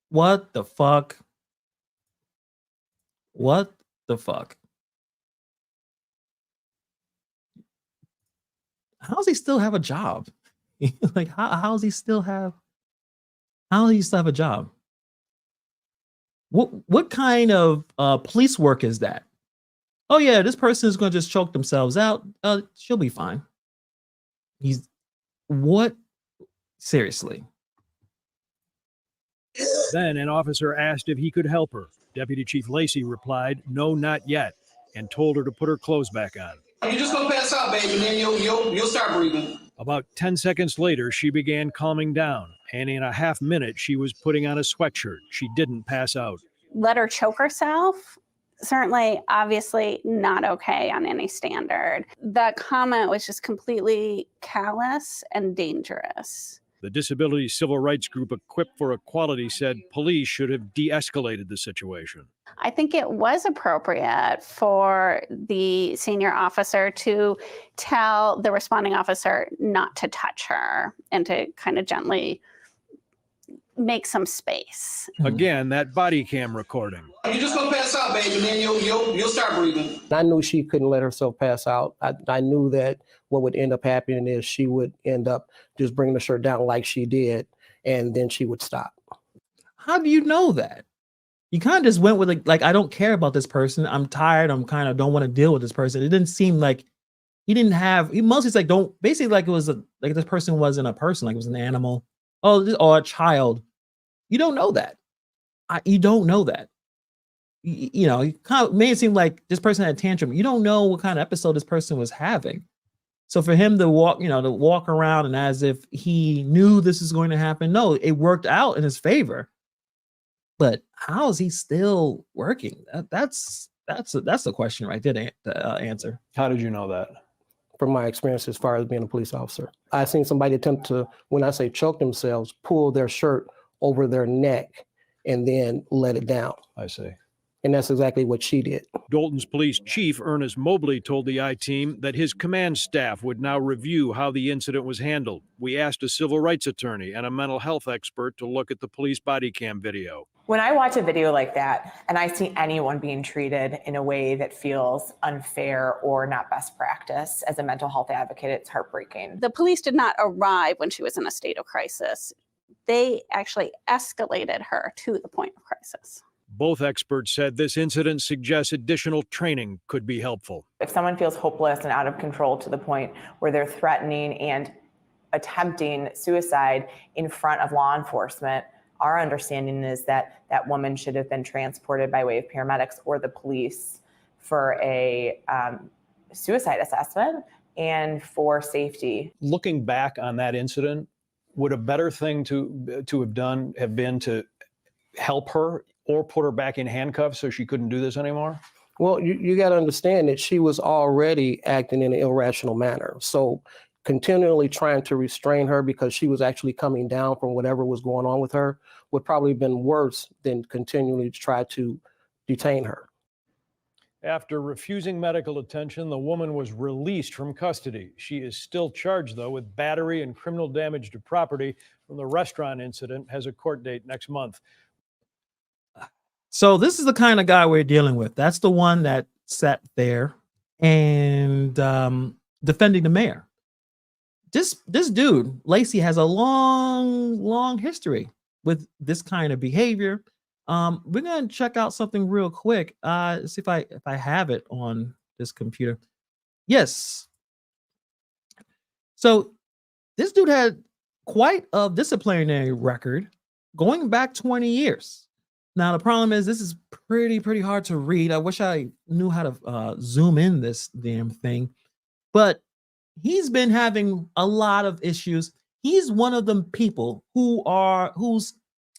What the fuck? What the fuck? How does he still have a job? Like, how does he still have a job? What kind of police work is that? Oh yeah, this person is going to just choke themselves out. She'll be fine. What? Seriously. Then an officer asked if he could help her. Deputy Chief Lacey replied, "No, not yet," and told her to put her clothes back on. You're just gonna pass out, baby, and then you'll start breathing. About 10 seconds later, she began calming down, and in a half minute, she was putting on a sweatshirt. She didn't pass out. Let her choke herself. Certainly, obviously not okay on any standard. That comment was just completely callous and dangerous. The disability civil rights group Equipped for Equality said police should have de-escalated the situation. I think it was appropriate for the senior officer to tell the responding officer not to touch her and to kind of gently make some space. Again, that body cam recording. You're just gonna pass out, baby, and then you'll start breathing. I knew she couldn't let herself pass out. I knew that what would end up happening is she would end up just bringing the shirt down like she did, and then she would stop. How do you know that? You kind of just went with like I don't care about this person. I'm tired. I'm kind of don't want to deal with this person. It didn't seem like he mostly like don't basically like it was like this person wasn't a person, like it was an animal or a child. You don't know that. You don't know that. You know, it kind of made it seem like this person had a tantrum. You don't know what kind of episode this person was having. So for him to walk around and as if he knew this is going to happen, no, it worked out in his favor. But how is he still working? That's the question right there to answer. How did you know that? From my experience as far as being a police officer, I've seen somebody attempt to, when I say choke themselves, pull their shirt over their neck and then let it down. I see. And that's exactly what she did. Dalton's police chief, Ernest Mobley, told the I-Team that his command staff would now review how the incident was handled. We asked a civil rights attorney and a mental health expert to look at the police body cam video. When I watch a video like that and I see anyone being treated in a way that feels unfair or not best practice, as a mental health advocate, it's heartbreaking. The police did not arrive when she was in a state of crisis. They actually escalated her to the point of crisis. Both experts said this incident suggests additional training could be helpful. If someone feels hopeless and out of control to the point where they're threatening and attempting suicide in front of law enforcement, our understanding is that that woman should have been transported by way of paramedics or the police for a suicide assessment and for safety. Looking back on that incident, would a better thing to have done have been to help her or put her back in handcuffs so she couldn't do this anymore? Well, you got to understand that she was already acting in an irrational manner. So continually trying to restrain her because she was actually coming down from whatever was going on with her would probably have been worse than continually try to detain her. After refusing medical attention, the woman was released from custody. She is still charged, though, with battery and criminal damage to property from the restaurant incident, has a court date next month. So this is the kind of guy we're dealing with. That's the one that sat there and defending the mayor. This dude, Lacey, has a long history with this kind of behavior. We're gonna check out something real quick. Let's see if I have it on this computer. Yes. So this dude had quite a disciplinary record going back 20 years. Now, the problem is this is pretty hard to read. I wish I knew how to zoom in this damn thing, but he's been having a lot of issues. He's one of them people who's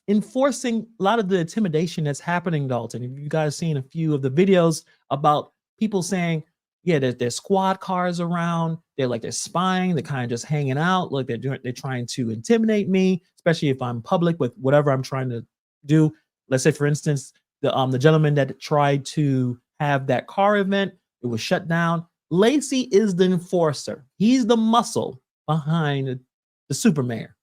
enforcing a lot of the intimidation that's happening, Dalton. If you guys seen a few of the videos about people saying, yeah, there's squad cars around. They're spying. They're kind of just hanging out. Like they're trying to intimidate me, especially if I'm public with whatever I'm trying to do. Let's say, for instance, the gentleman that tried to have that car event, it was shut down. Lacey is the enforcer. He's the muscle behind the super mayor.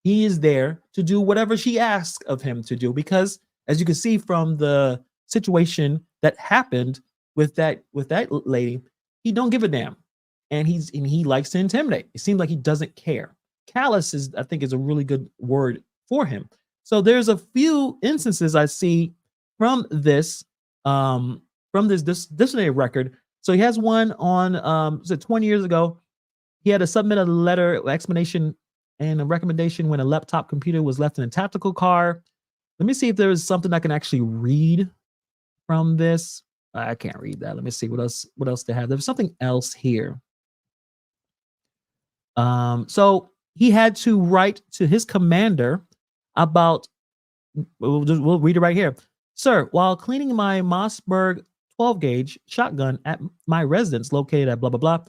He is there to do whatever she asks of him to do, because as you can see from the situation that happened with that lady, he don't give a damn. And he likes to intimidate. It seems like he doesn't care. Callous I think is a really good word for him. So there's a few instances I see from this disciplinary record. So he has one on 20 years ago. He had to submit a letter, explanation, and a recommendation when a laptop computer was left in a tactical car. Let me see if there is something I can actually read from this. I can't read that. Let me see what else they have. There's something else here. So he had to write to his commander about, we'll read it right here. Sir, while cleaning my Mossberg 12 gauge shotgun at my residence located at blah, blah, blah,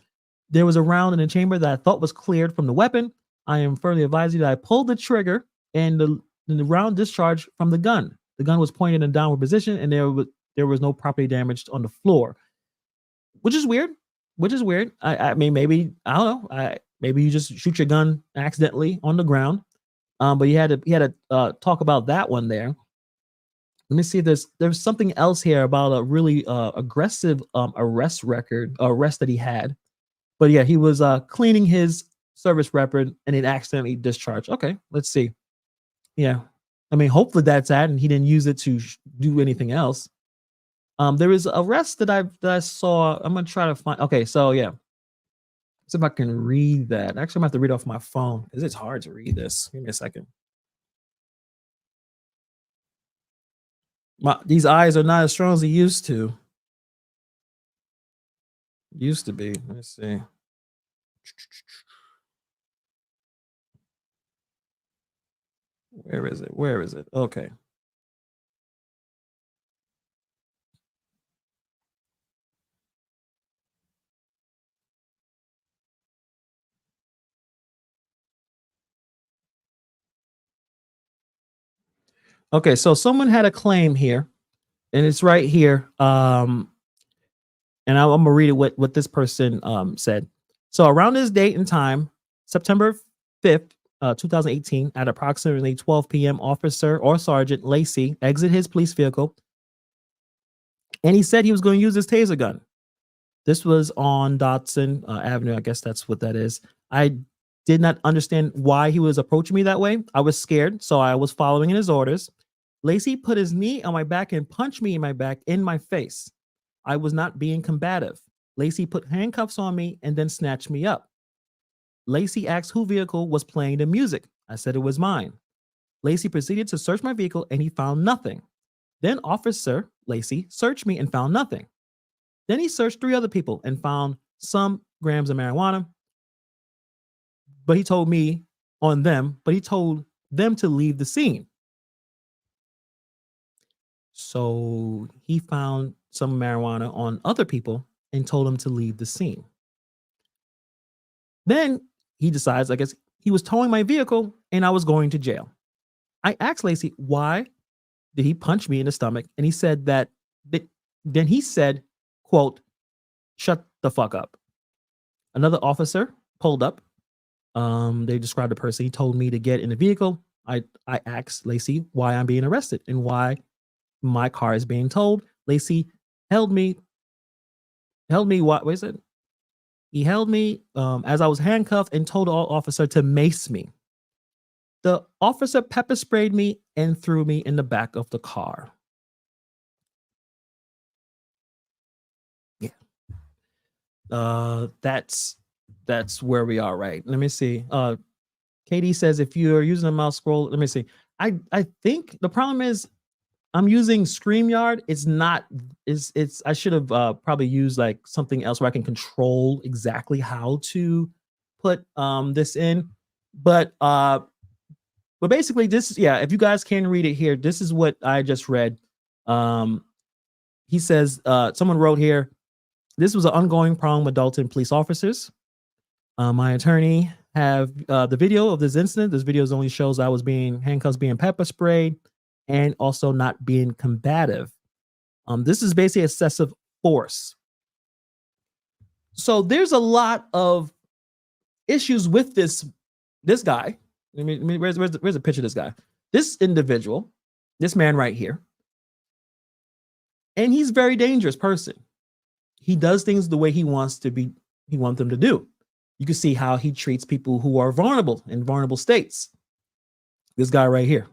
there was a round in the chamber that I thought was cleared from the weapon. I am further advising you that I pulled the trigger and the round discharged from the gun. The gun was pointed in a downward position and there was no property damage on the floor, which is weird. I mean, maybe, I don't know. Maybe you just shoot your gun accidentally on the ground. But he had to talk about that one there. Let me see if there's something else here about a really aggressive arrest that he had. But yeah, he was cleaning his service record and it accidentally discharged. Okay, let's see. Yeah, I mean, hopefully that's that, and he didn't use it to do anything else. There is a arrest that I saw. I'm gonna try to find. Okay, so yeah. See if I can read that. Actually, I'm gonna have to read off my phone because it's hard to read this. Give me a second. These eyes are not as strong as they used to. Used to be. Let's see. Where is it? Where is it? Okay. Okay, so someone had a claim here, and it's right here. And I'm gonna read it what this person said. So around this date and time, September 5th, 2018, at approximately 12 p.m., Officer or Sergeant Lacey exited his police vehicle, and he said he was going to use his taser gun. This was on Dodson Avenue. I guess that's what that is. I did not understand why he was approaching me that way. I was scared, so I was following in his orders. Lacey put his knee on my back and punched me in my back in my face. I was not being combative. Lacey put handcuffs on me and then snatched me up. Lacey asked who vehicle was playing the music. I said it was mine. Lacey proceeded to search my vehicle and he found nothing. Then Officer Lacey searched me and found nothing. Then he searched 3 other people and found some grams of marijuana. But he told them to leave the scene. So he found some marijuana on other people and told them to leave the scene. Then he decides, I guess, he was towing my vehicle and I was going to jail. I asked Lacey, why did he punch me in the stomach? And he said then he said, quote, shut the fuck up. Another officer pulled up. They described the person. He told me to get in the vehicle. I asked Lacey why I'm being arrested and why my car is being towed. Lacey held me. What is it? He held me as I was handcuffed and told the officer to mace me. The officer pepper sprayed me and threw me in the back of the car. Yeah. That's where we are, right? Let me see. Katie says if you're using a mouse scroll, let me see. I think the problem is I'm using StreamYard. I should have probably used like something else where I can control exactly how to put this in. But basically this, yeah, if you guys can read it here, this is what I just read. He says, someone wrote here, this was an ongoing problem with Dalton police officers. My attorney have the video of this incident. This video only shows I was handcuffs being pepper sprayed and also not being combative. This is basically excessive force. So there's a lot of issues with this guy. I mean, where's a picture of this guy? This individual, this man right here. And he's a very dangerous person. He does things the way he wants them to do. You can see how he treats people who are vulnerable in vulnerable states. This guy right here,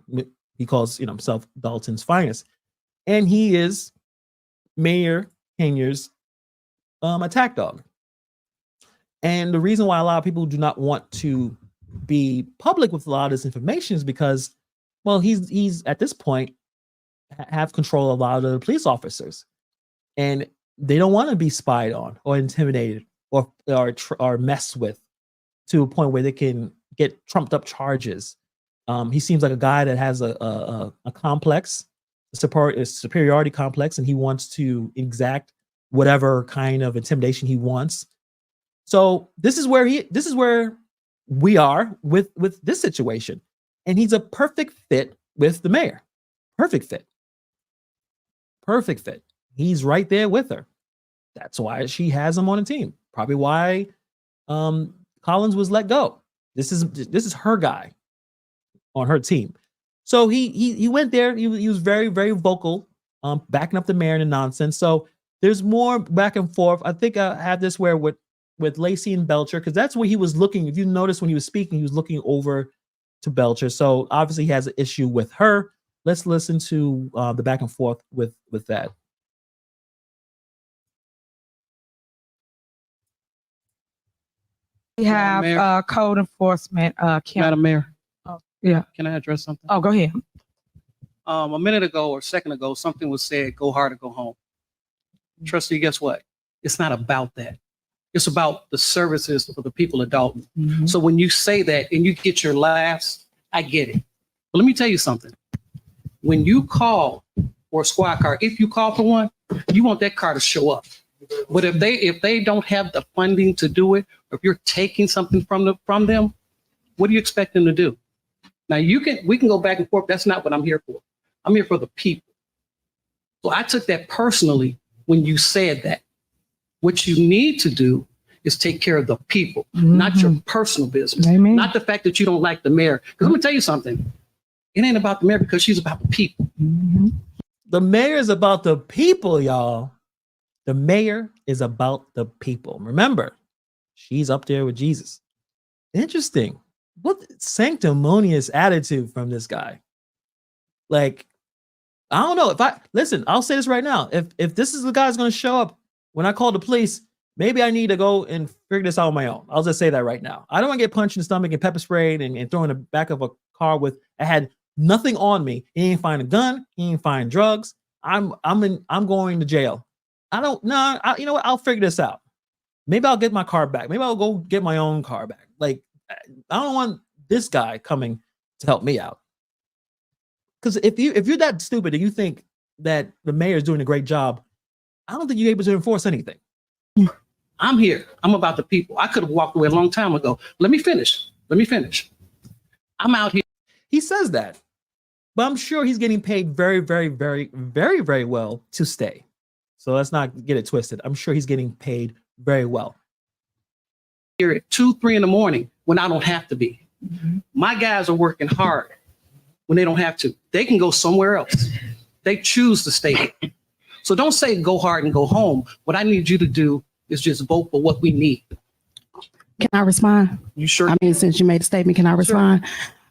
he calls himself Dalton's finest. And he is Mayor Kenyer's attack dog. And the reason why a lot of people do not want to be public with a lot of this information is because, well, he's at this point, have control of a lot of the police officers, and they don't want to be spied on or intimidated or messed with to a point where they can get trumped up charges. He seems like a guy that has a complex, a superiority complex, and he wants to exact whatever kind of intimidation he wants. So this is where we are with this situation, and he's a perfect fit with the mayor. Perfect fit. He's right there with her. That's why she has him on the team. Probably why Collins was let go. This is her guy on her team. So he went there. He was very, very vocal, backing up the mayor and the nonsense. So there's more back and forth. I think I had this where with Lacey and Belcher, because that's where he was looking. If you notice when he was speaking, he was looking over to Belcher. So obviously he has an issue with her. Let's listen to the back and forth with that. We have code enforcement. Madam Mayor. Oh, yeah. Can I address something? Oh, go ahead. A minute ago or a second ago, something was said, go hard or go home. Trustee, guess what? It's not about that. It's about the services for the people of Dalton. So when you say that and you get your laughs, I get it. But let me tell you something. When you call for a squad car, if you call for one, you want that car to show up. But if they don't have the funding to do it, or if you're taking something from them, what do you expect them to do? Now we can go back and forth. That's not what I'm here for. I'm here for the people. So I took that personally when you said that. What you need to do is take care of the people, not your personal business. Amen. Not the fact that you don't like the mayor. Because let me tell you something. It ain't about the mayor because she's about the people. The mayor is about the people, y'all. The mayor is about the people. Remember, she's up there with Jesus. Interesting. What sanctimonious attitude from this guy. Like, I don't know. I'll say this right now. If this is the guy who's going to show up when I call the police, maybe I need to go and figure this out on my own. I'll just say that right now. I don't want to get punched in the stomach and pepper sprayed and thrown in the back of a car I had nothing on me. He ain't find a gun. He ain't find drugs. I'm going to jail. I don't know. You know what? I'll figure this out. Maybe I'll get my car back. Maybe I'll go get my own car back. Like, I don't want this guy coming to help me out. Because if you're that stupid and you think that the mayor is doing a great job, I don't think you're able to enforce anything. I'm here. I'm about the people. I could have walked away a long time ago. Let me finish. I'm out here. He says that, but I'm sure he's getting paid very, very, very, very, very well to stay. So let's not get it twisted. I'm sure he's getting paid very well. Here at 2, 3 in the morning when I don't have to be. My guys are working hard when they don't have to. They can go somewhere else. They choose to stay here. So don't say go hard and go home. What I need you to do is just vote for what we need. Can I respond? You sure? I mean, since you made a statement, can I respond?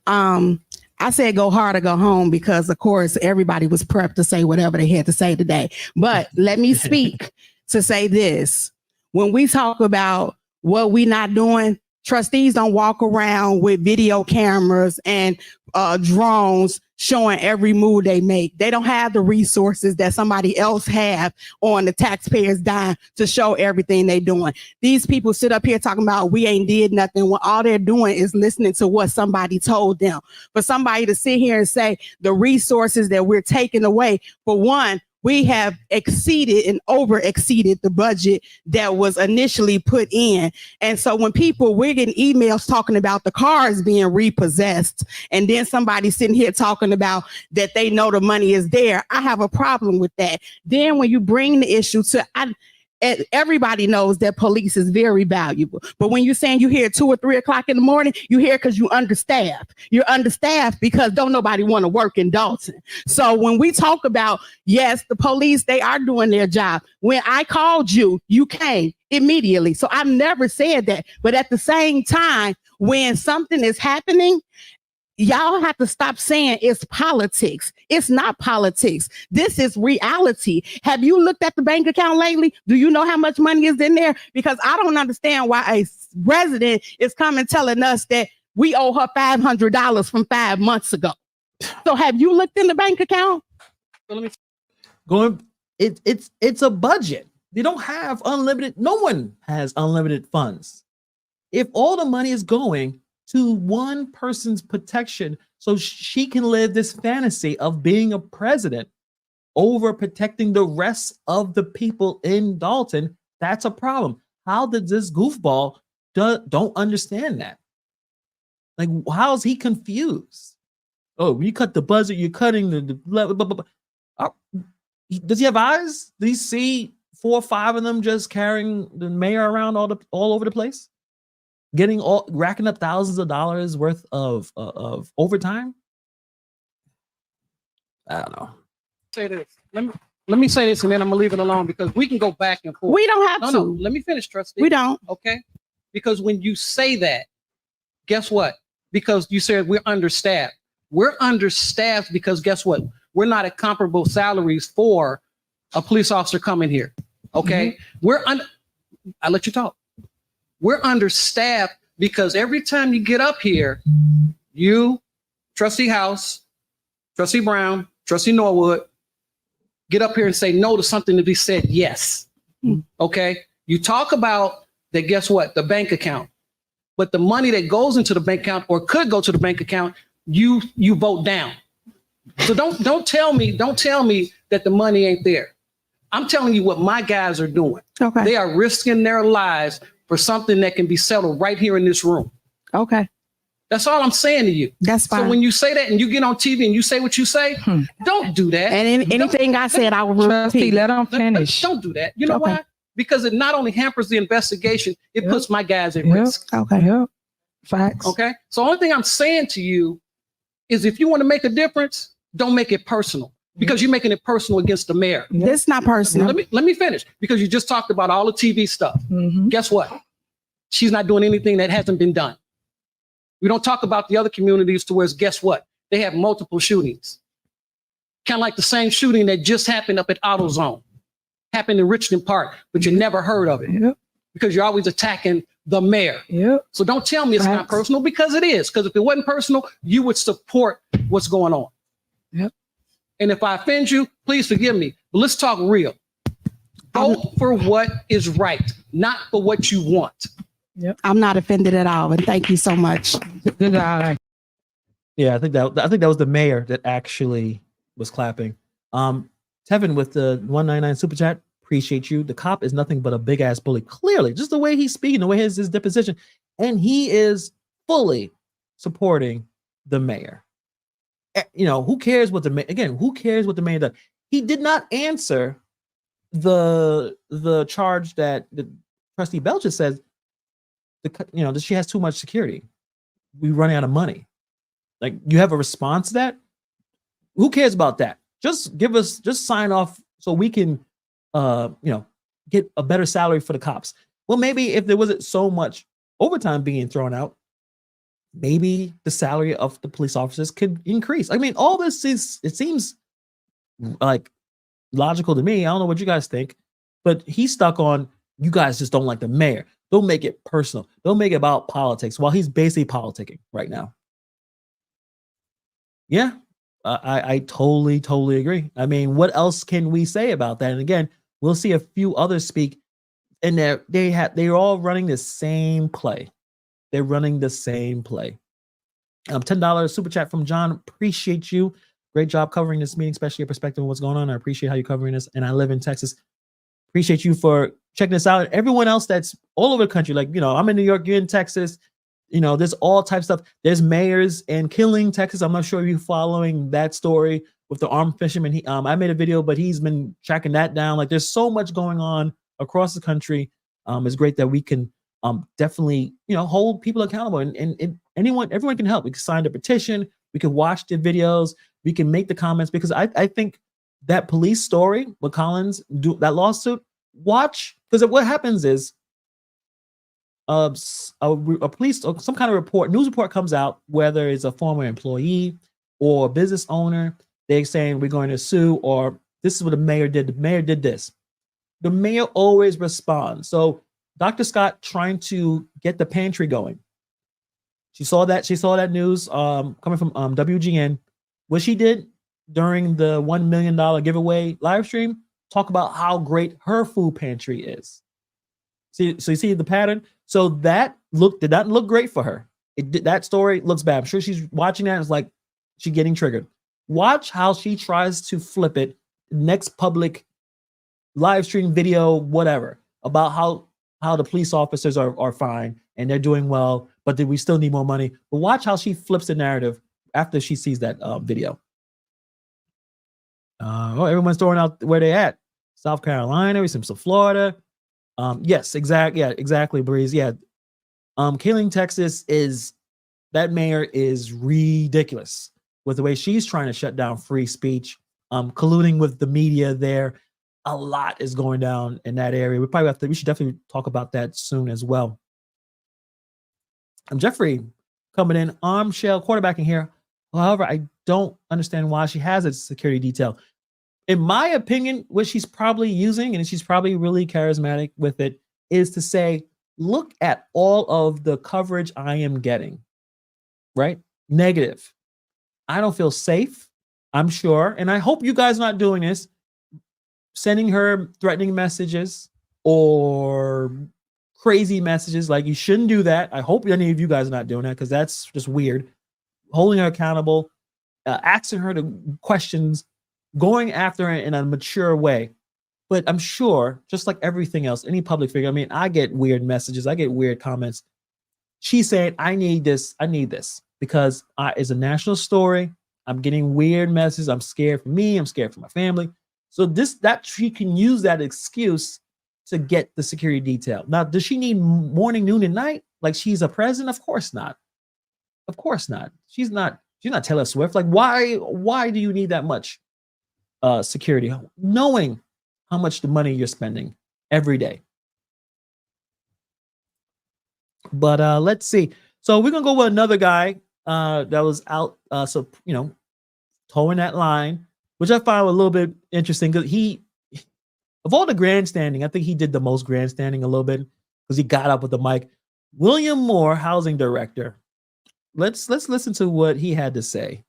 Sure. I said go hard or go home because, of course, everybody was prepped to say whatever they had to say today. But let me speak to say this. When we talk about what we not doing, trustees don't walk around with video cameras and drones showing every move they make. They don't have the resources that somebody else have on the taxpayers' dime to show everything they doing. These people sit up here talking about we ain't did nothing when all they're doing is listening to what somebody told them. For somebody to sit here and say the resources that we're taking away, for one, we have exceeded and over exceeded the budget that was initially put in. And so when we're getting emails talking about the cars being repossessed, and then somebody sitting here talking about that they know the money is there, I have a problem with that. Then when you bring the issue to, everybody knows that police is very valuable. But when you're saying you hear 2 or 3 o'clock in the morning, you hear because you understaffed. You're understaffed because don't nobody want to work in Dalton. So when we talk about, yes, the police, they are doing their job. When I called you, you came immediately. So I've never said that. But at the same time, when something is happening, y'all have to stop saying it's politics. It's not politics. This is reality. Have you looked at the bank account lately? Do you know how much money is in there? Because I don't understand why a resident is coming telling us that we owe her $500 from 5 months ago. So have you looked in the bank account? It's a budget. They don't have unlimited. No one has unlimited funds. If all the money is going to one person's protection so she can live this fantasy of being a president over protecting the rest of the people in Dalton, that's a problem. How did this goofball don't understand that? Like, how is he confused? Oh, when you cut the budget, you're cutting the blah, blah, blah, blah. Does he have eyes? Does he see 4 or 5 of them just carrying the mayor around all over the place? Racking up thousands of dollars worth of overtime? I don't know. Say this. Let me say this, and then I'm gonna leave it alone because we can go back and forth. We don't have to. No, let me finish, trustee. We don't. Okay. Because when you say that, guess what? Because you said we're understaffed. We're understaffed because guess what? We're not at comparable salaries for a police officer coming here. Okay. Mm-hmm. I let you talk. We're understaffed because every time you get up here, you, Trustee House, Trustee Brown, Trustee Norwood, get up here and say no to something to be said yes. Okay. You talk about that, guess what? The bank account. But the money that goes into the bank account or could go to the bank account, you vote down. So don't tell me that the money ain't there. I'm telling you what my guys are doing. Okay. They are risking their lives for something that can be settled right here in this room. Okay. That's all I'm saying to you. That's fine. So when you say that and you get on TV and you say what you say, don't do that. And anything I said, I will repeat. Let them finish. Don't do that. You know why? Because it not only hampers the investigation, it puts my guys at risk. Okay. Yep. Facts. Okay. So the only thing I'm saying to you is if you want to make a difference, don't make it personal because you're making it personal against the mayor. It's not personal. Let me finish because you just talked about all the TV stuff. Mm-hmm. Guess what? She's not doing anything that hasn't been done. We don't talk about the other communities to where, guess what? They have multiple shootings. Kind of like the same shooting that just happened up at AutoZone. Happened in Richmond Park, but you never heard of it because you're always attacking the mayor. So don't tell me it's not personal because it is. Because if it wasn't personal, you would support what's going on. And if I offend you, please forgive me. But let's talk real. Vote for what is right, not for what you want. I'm not offended at all, and thank you so much. Good guy. Yeah, I think that was the mayor that actually was clapping. Tevin with the 199 super chat, appreciate you. The cop is nothing but a big ass bully. Clearly, just the way he's speaking, the way his deposition, and he is fully supporting the mayor. You know, who cares what who cares what the mayor does? He did not answer the charge that the Trustee Belcher says. That she has too much security. We run out of money. Like, you have a response to that? Who cares about that? Just sign off so we can, get a better salary for the cops. Well, maybe if there wasn't so much overtime being thrown out, maybe the salary of the police officers could increase. I mean, all this it seems like logical to me. I don't know what you guys think, but he's stuck on, you guys just don't like the mayor. Don't make it personal. Don't make it about politics while he's basically politicking right now. Yeah, I totally agree. I mean, what else can we say about that? And again, we'll see a few others speak, and they're all running the same play. They're running the same play. $10 super chat from John. Appreciate you. Great job covering this meeting, especially your perspective on what's going on. I appreciate how you're covering this. And I live in Texas. Appreciate you for checking this out. Everyone else that's all over the country, like, I'm in New York, you're in Texas. There's all types of stuff. There's mayors in Killing, Texas. I'm not sure if you're following that story with the armed fisherman. I made a video, but he's been tracking that down. Like, there's so much going on across the country. It's great that we can definitely, hold people accountable, and everyone can help. We can sign the petition. We can watch the videos. We can make the comments, because I think that police story with Collins, that lawsuit, watch, because what happens is a police or some kind of news report comes out, whether it's a former employee or a business owner, they're saying we're going to sue, or this is what the mayor did. The mayor did this. The mayor always responds. So Dr. Scott trying to get the pantry going. She saw that news coming from WGN. What she did, during the $1 million giveaway live stream talk about how great her food pantry is. See, so you see the pattern. So that did not look great for her. That story looks bad. I'm sure she's watching that and it's like she's getting triggered. Watch how she tries to flip it next public live stream video, whatever, about how the police officers are fine and they're doing well, but we still need more money. But watch how she flips the narrative after she sees that video. Everyone's throwing out where they at. South Carolina, we see some Florida. Yes, exactly, Breeze. Yeah. Killing Texas that mayor is ridiculous with the way she's trying to shut down free speech, colluding with the media there. A lot is going down in that area. We should definitely talk about that soon as well. Jeffrey coming in, armshell quarterbacking here. However, I don't understand why she has a security detail. In my opinion, what she's probably using, and she's probably really charismatic with it, is to say, look at all of the coverage I am getting, right? Negative. I don't feel safe, I'm sure. And I hope you guys are not doing this, sending her threatening messages or crazy messages. Like, you shouldn't do that. I hope any of you guys are not doing that, because that's just weird. Holding her accountable, asking her questions, going after her in a mature way. But I'm sure, just like everything else, any public figure, I mean, I get weird messages, I get weird comments. She's saying, I need this, because it's a national story. I'm getting weird messages. I'm scared for me. I'm scared for my family. So that she can use that excuse to get the security detail. Now, does she need morning, noon, and night? Like she's a president? Of course not. Of course not. She's not Taylor Swift. Like, why do you need that much security, knowing how much the money you're spending every day? But let's see. So we're gonna go with another guy that was out, towing that line, which I find a little bit interesting, because of all the grandstanding, I think he did the most grandstanding a little bit, because he got up with the mic. William Moore, housing director. Let's listen to what he had to say.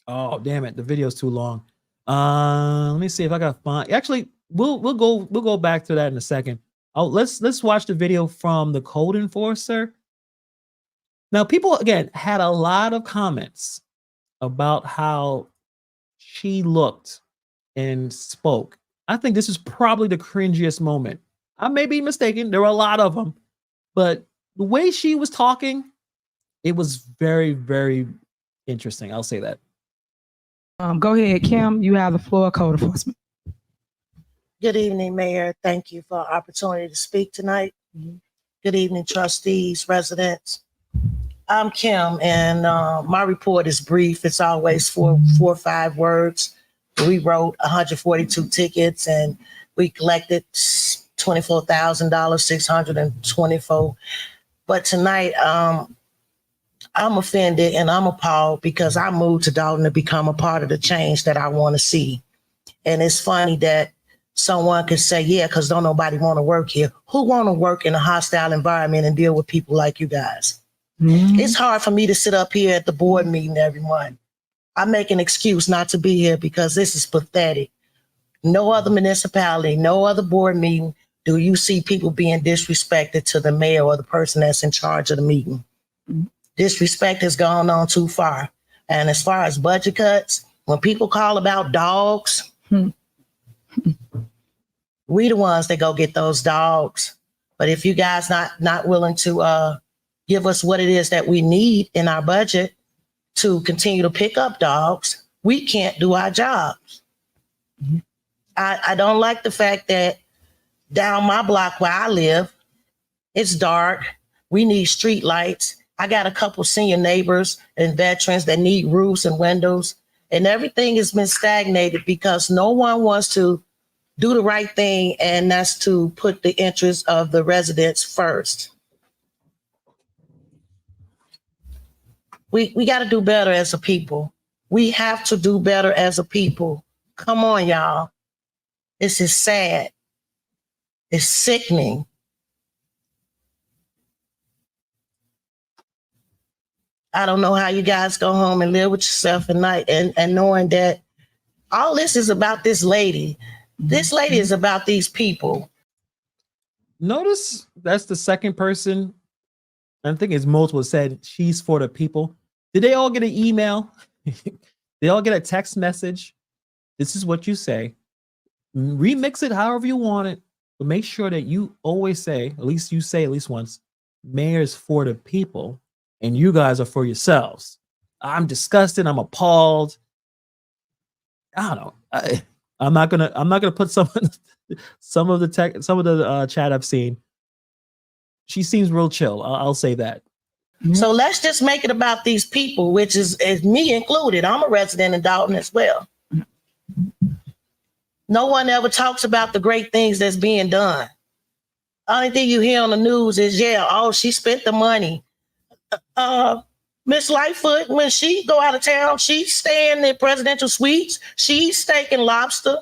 Oh, damn it. The video's too long. Let me see if I got fun. Actually, we'll go back to that in a second. Oh, let's watch the video from the code enforcer. Now, people again had a lot of comments about how she looked and spoke. I think this is probably the cringiest moment. I may be mistaken. There were a lot of them, but the way she was talking, it was very, very interesting. I'll say that. Go ahead, Kim. You have the floor, code enforcement. Good evening, Mayor. Thank you for the opportunity to speak tonight. Good evening, trustees, residents. I'm Kim, and my report is brief. It's always four or five words. We wrote 142 tickets, and we collected $24,624. But tonight, I'm offended and I'm appalled, because I moved to Dalton to become a part of the change that I want to see. And it's funny that someone could say, yeah, because don't nobody want to work here. Who want to work in a hostile environment and deal with people like you guys? Mm-hmm. It's hard for me to sit up here at the board meeting every month. I make an excuse not to be here because this is pathetic. No other municipality, no other board meeting do you see people being disrespected to the mayor or the person that's in charge of the meeting. Disrespect has gone on too far. And as far as budget cuts, when people call about dogs, we the ones that go get those dogs. But if you guys not willing to give us what it is that we need in our budget to continue to pick up dogs, we can't do our jobs. Mm-hmm. I don't like the fact that down my block where I live, it's dark. We need street lights. I got a couple senior neighbors and veterans that need roofs and windows, and everything has been stagnated because no one wants to do the right thing, and that's to put the interests of the residents first. We got to do better as a people. We have to do better as a people. Come on, y'all. This is sad. It's sickening. I don't know how you guys go home and live with yourself at night and knowing that all this is about this lady. This lady is about these people. Notice that's the second person. I think it's multiple said she's for the people. Did they all get an email? They all get a text message. This is what you say. Remix it however you want it, but make sure that you always say, at least you say at least once, mayor's for the people and you guys are for yourselves. I'm disgusted. I'm appalled. I don't know. I'm not gonna put some of the chat I've seen. She seems real chill. I'll say that. So let's just make it about these people, which is me included. I'm a resident in Dalton as well. No one ever talks about the great things that's being done. Only thing you hear on the news is, she spent the money. Miss Lightfoot, when she go out of town, she's staying in presidential suites. She's steaking lobster.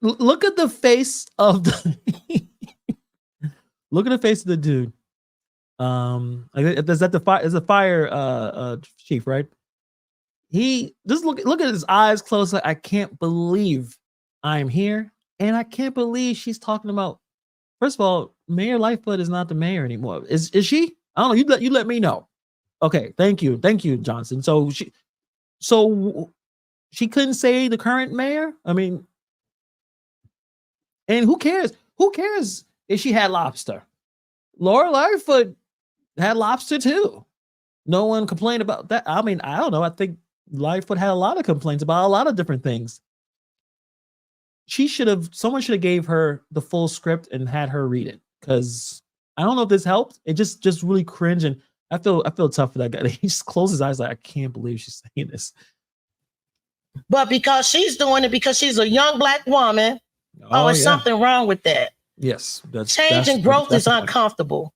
Look at the face of the look at the face of the dude. Is that the fire? Is a fire chief, right? He just look at his eyes close. Like, I can't believe I'm here, and I can't believe she's talking about. First of all, Mayor Lightfoot is not the mayor anymore. Is she? I don't know. You let me know. Okay, thank you, Johnson. So she couldn't say the current mayor. I mean, and who cares? Who cares if she had lobster? Laura Lightfoot had lobster too. No one complained about that. I mean, I don't know. I think Lightfoot had a lot of complaints about a lot of different things. Someone should have gave her the full script and had her read it, because I don't know if this helped. It just really cringe, and I feel tough for that guy. He just closes his eyes like, I can't believe she's saying this. But because she's doing it because she's a young Black woman, it's something wrong with that. Yes. Change and growth is uncomfortable.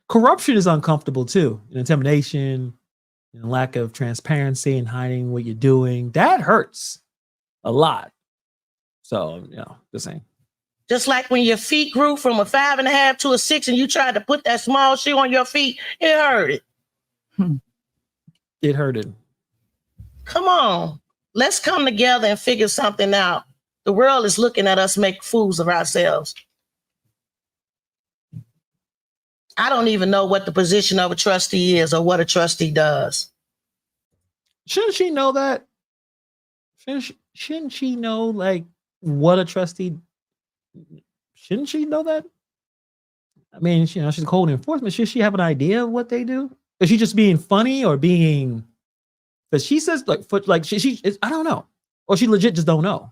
Corruption is uncomfortable too. Intimidation, lack of transparency and hiding what you're doing. That hurts a lot. So, just saying. Just like when your feet grew from a 5.5 to a 6 and you tried to put that small shoe on your feet, it hurted. It hurted. Come on. Let's come together and figure something out. The world is looking at us make fools of ourselves. I don't even know what the position of a trustee is or what a trustee does. Shouldn't she know that? Shouldn't she know like what a trustee? Shouldn't she know that? I mean, she's code enforcement. Should she have an idea of what they do? Is she just being funny or being? Because she says she I don't know, or she legit just don't know.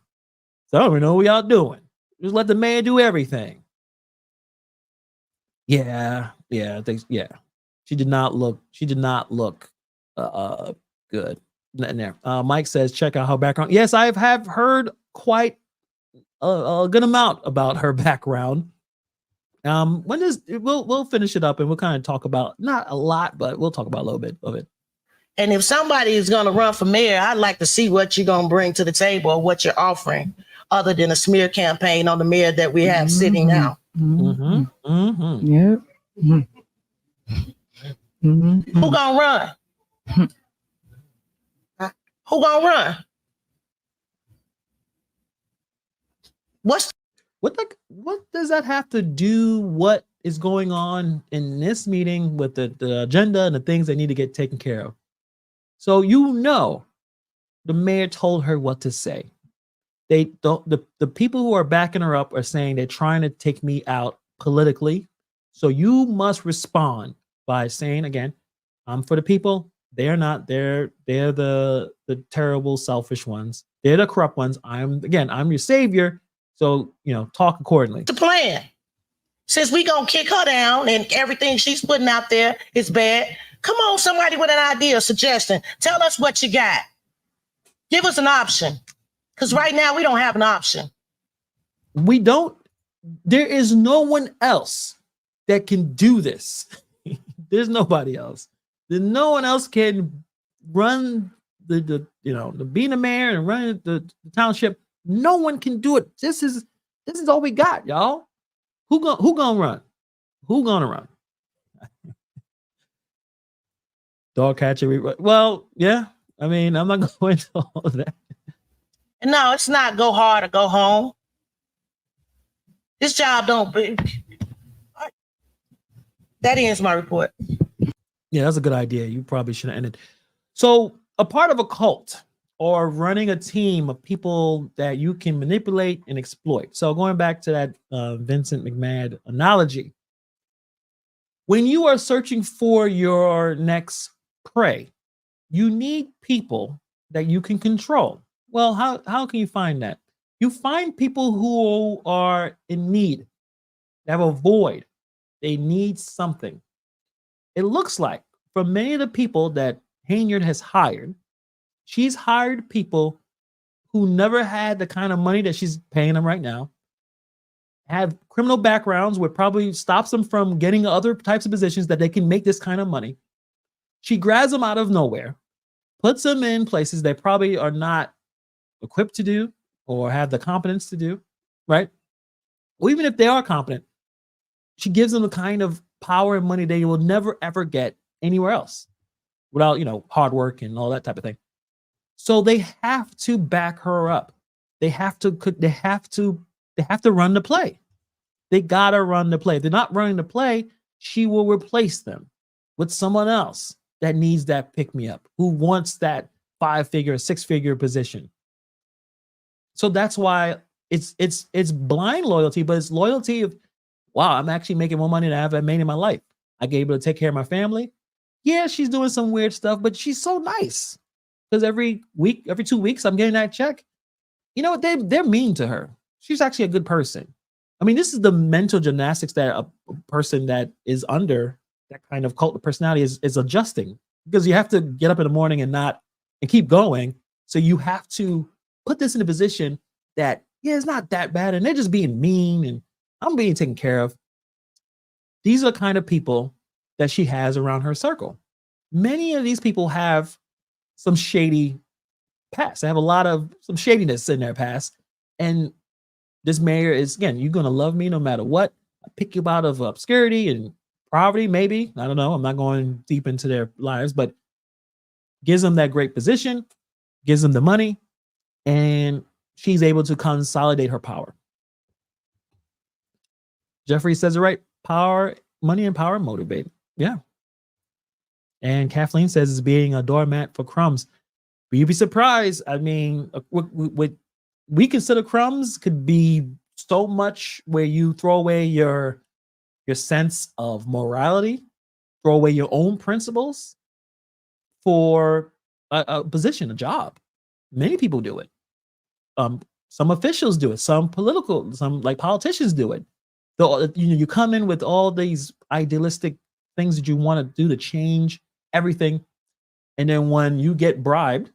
So I don't even know what y'all doing. Just let the man do everything. Yeah. She did not look good. Mike says, check out her background. Yes, I have heard quite a good amount about her background. We'll finish it up and we'll kind of talk about, not a lot, but we'll talk about a little bit of it. And if somebody is going to run for mayor, I'd like to see what you're going to bring to the table or what you're offering, other than a smear campaign on the mayor that we have sitting now. Yeah. Who gonna run? Who gonna run? What does that have to do? What is going on in this meeting with the agenda and the things that need to get taken care of? So the mayor told her what to say. They don't. The people who are backing her up are saying they're trying to take me out politically. So you must respond by saying again, I'm for the people. They're not. They're the terrible, selfish ones. They're the corrupt ones. I'm your savior. So talk accordingly. The plan. Since we gonna kick her down and everything she's putting out there is bad, come on, somebody with an idea, suggestion. Tell us what you got. Give us an option. Because right now we don't have an option. We don't. There is no one else that can do this. There's nobody else. No one else can run being a mayor and run the township. No one can do it. This is all we got, y'all. Who gonna run? Who gonna run? Dog catcher. Well, yeah. I mean, I'm not going into all of that. No, it's not go hard or go home. This job don't. That ends my report. Yeah, that's a good idea. You probably should have ended. So, a part of a cult or running a team of people that you can manipulate and exploit. So, going back to that Vincent McMahon analogy, when you are searching for your next prey, you need people that you can control. Well, how can you find that? You find people who are in need. They have a void. They need something. It looks like for many of the people that Haynard has hired, she's hired people who never had the kind of money that she's paying them right now, have criminal backgrounds, which probably stops them from getting other types of positions that they can make this kind of money. She grabs them out of nowhere, puts them in places they probably are not equipped to do or have the competence to do, right? Or even if they are competent, she gives them the kind of power and money they will never ever get anywhere else without, hard work and all that type of thing. So they have to back her up. They have to run the play. They gotta run the play. If they're not running the play, she will replace them with someone else that needs that pick me up, who wants that 5-figure, 6-figure position. So that's why it's blind loyalty, but it's loyalty of, wow, I'm actually making more money than I've made in my life. I get able to take care of my family. Yeah, she's doing some weird stuff, but she's so nice. Because every 2 weeks, I'm getting that check. You know what? They're mean to her. She's actually a good person. I mean, this is the mental gymnastics that a person that is under that kind of cult of personality is adjusting. Because you have to get up in the morning and keep going. So you have to put this in a position that, yeah, it's not that bad. And they're just being mean and I'm being taken care of. These are the kind of people that she has around her circle. Many of these people have some shady past. They have some shadiness in their past. And this mayor is, again, you're going to love me no matter what. I pick you out of obscurity and poverty, maybe. I don't know. I'm not going deep into their lives, but gives them that great position, gives them the money, and she's able to consolidate her power. Jeffrey says it right. Power, money and power motivate. Yeah. And Kathleen says it's being a doormat for crumbs. But you'd be surprised. I mean, we consider crumbs could be so much where you throw away your sense of morality, throw away your own principles for a position, a job. Many people do it. Some officials do it. Some like politicians do it. You come in with all these idealistic things that you want to do to change everything. And then when you get bribed,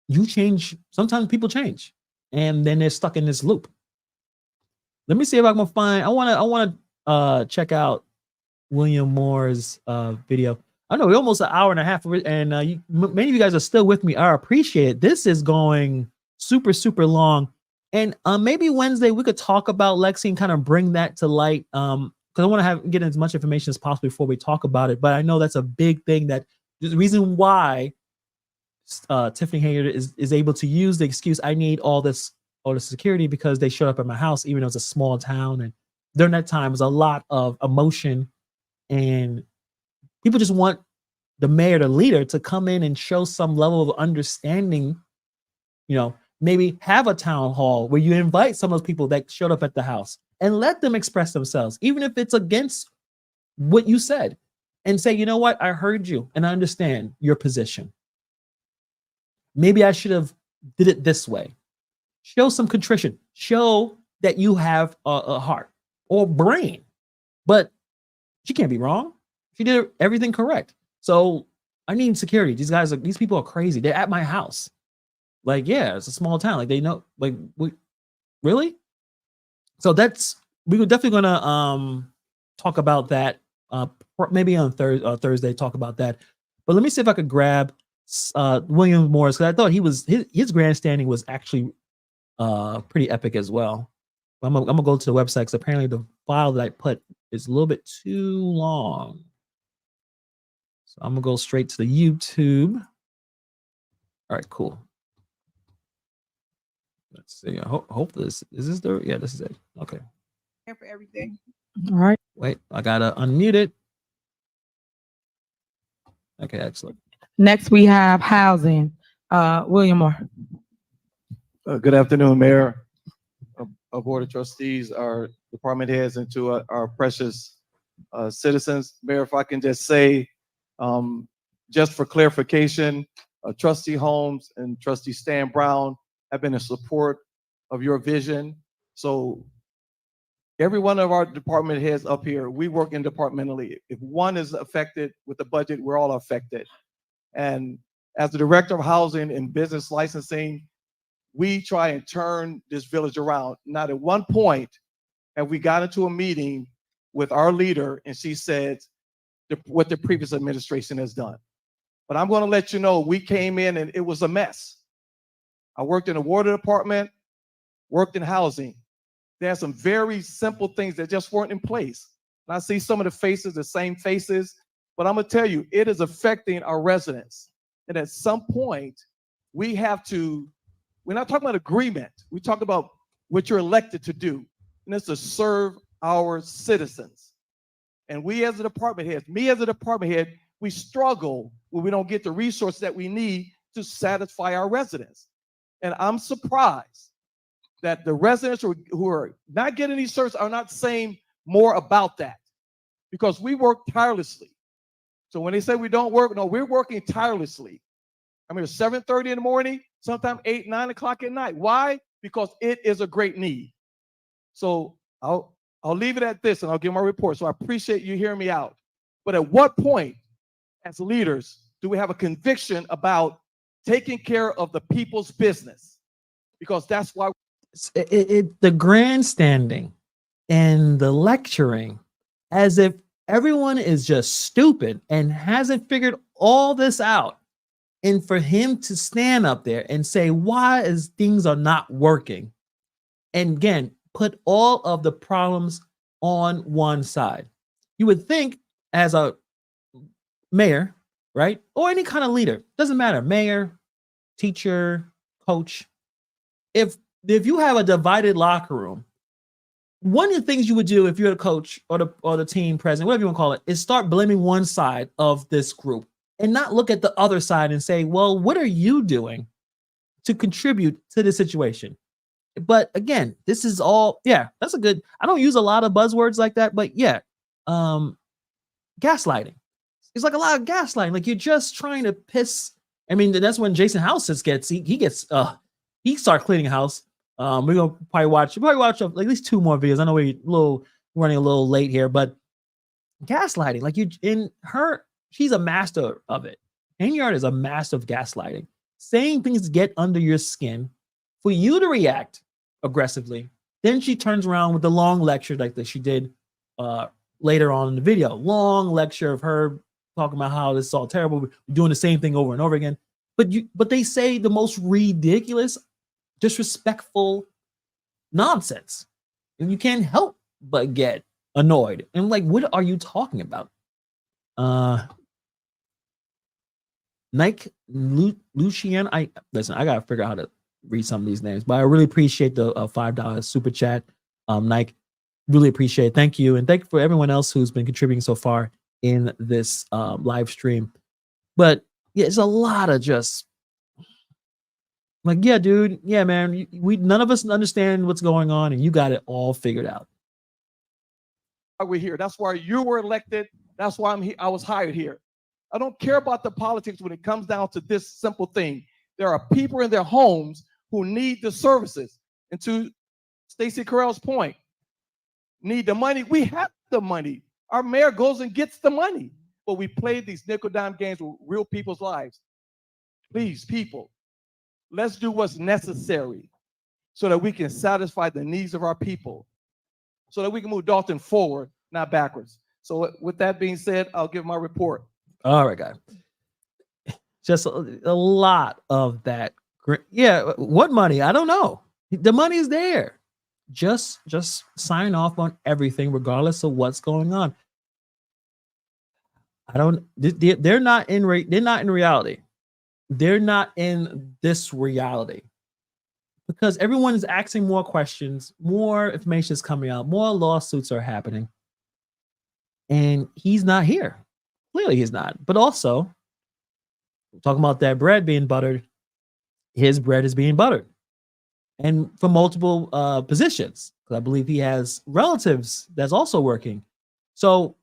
you change. Sometimes people change and then they're stuck in this loop. Let me see if I can find, I want to check out William Moore's video. I know we're almost an hour and a half and many of you guys are still with me. I appreciate it. This is going super, super long. And maybe Wednesday we could talk about Lexi and kind of bring that to light. Because I want to get as much information as possible before we talk about it. But I know that's a big thing, that the reason why Tiffany Hayward is able to use the excuse, I need all this security, because they showed up at my house, even though it's a small town. And during that time, it was a lot of emotion, and people just want the mayor, the leader, to come in and show some level of understanding. Maybe have a town hall where you invite some of those people that showed up at the house and let them express themselves, even if it's against what you said, and say, you know what, I heard you and I understand your position. Maybe I should have did it this way. Show some contrition. Show that you have a heart or brain. But she can't be wrong. She did everything correct. So I need security. These people are crazy. They're at my house. Like, yeah, it's a small town. Like, they know, like, really? So we were definitely gonna talk about that. Maybe on Thursday, talk about that. But let me see if I could grab William Morris, because I thought his grandstanding was actually pretty epic as well. But I'm gonna go to the website, because apparently the file that I put is a little bit too long. So I'm gonna go straight to the YouTube. All right, cool. Let's see. I hope this is this the this is it. Okay. Here for everything. All right. Wait, I gotta unmute it. Okay, excellent. Next we have housing. William Moore. Good afternoon, Mayor, our Board of Trustees, our department heads, and to our precious citizens. Mayor, if I can just say, just for clarification, Trustee Holmes and Trustee Stan Brown have been in support of your vision. So every one of our department heads up here, we work interdepartmentally. If one is affected with the budget, we're all affected. And as the Director of Housing and Business Licensing, we try and turn this village around. Not at one point have we got into a meeting with our leader and she said what the previous administration has done. But I'm going to let you know, we came in and it was a mess. I worked in the water department, worked in housing. There's some very simple things that just weren't in place. And I see some of the faces, the same faces, but I'm going to tell you, it is affecting our residents. And at some point, we have to, we're not talking about agreement. We talk about what you're elected to do, and it's to serve our citizens. And we as a department head, me as a department head, we struggle when we don't get the resources that we need to satisfy our residents. And I'm surprised that the residents who are not getting these services are not saying more about that, because we work tirelessly. So when they say we don't work, no, we're working tirelessly. I mean, it's 7:30 in the morning, sometimes 8, 9 o'clock at night. Why? Because it is a great need. So I'll leave it at this and I'll give my report. So I appreciate you hearing me out. But at what point, as leaders, do we have a conviction about taking care of the people's business? Because that's why the grandstanding and the lecturing as if everyone is just stupid and hasn't figured all this out. And for him to stand up there and say, why is things are not working? And again, put all of the problems on one side. You would think as a mayor, right? Or any kind of leader, doesn't matter, mayor, teacher, coach. If you have a divided locker room, one of the things you would do if you're the coach or the team president, whatever you want to call it, is start blaming one side of this group and not look at the other side and say, well, what are you doing to contribute to this situation? But again, this is all, yeah, that's a good, I don't use a lot of buzzwords like that, but yeah, gaslighting. It's like a lot of gaslighting. Like you're just trying to piss. I mean, that's when Jason House gets, he starts cleaning house. We're gonna probably watch at least 2 more videos. I know we're running a little late here, but gaslighting, like she's a master of it. Hanyard is a master of gaslighting, saying things to get under your skin for you to react aggressively. Then she turns around with the long lecture like that she did later on in the video. Long lecture of her talking about how this is all terrible. We're doing the same thing over and over again. But they say the most ridiculous, disrespectful nonsense. And you can't help but get annoyed. And like, what are you talking about? Nike Lucian. I gotta figure out how to read some of these names, but I really appreciate the $5 super chat. Nike, really appreciate it. Thank you. And thank you for everyone else who's been contributing so far in this live stream. But yeah, it's a lot of just like, yeah, dude, yeah, man, none of us understand what's going on, and you got it all figured out. We're here. That's why you were elected. That's why I'm here. I was hired here. I don't care about the politics when it comes down to this simple thing. There are people in their homes who need the services. And to Stacey Carell's point, need the money. We have the money. Our mayor goes and gets the money. But we play these nickel-dime games with real people's lives. Please, people, let's do what's necessary so that we can satisfy the needs of our people, so that we can move Dalton forward, not backwards. So with that being said, I'll give my report. All right, guys. Just a lot of that. Yeah, what money? I don't know. The money is there. Just sign off on everything, regardless of what's going on. I don't. They're not in. They're not in reality. They're not in this reality because everyone is asking more questions. More information is coming out. More lawsuits are happening, and he's not here. Clearly, he's not. But also, talking about that bread being buttered, his bread is being buttered, and for multiple positions. Because I believe he has relatives that's also working. So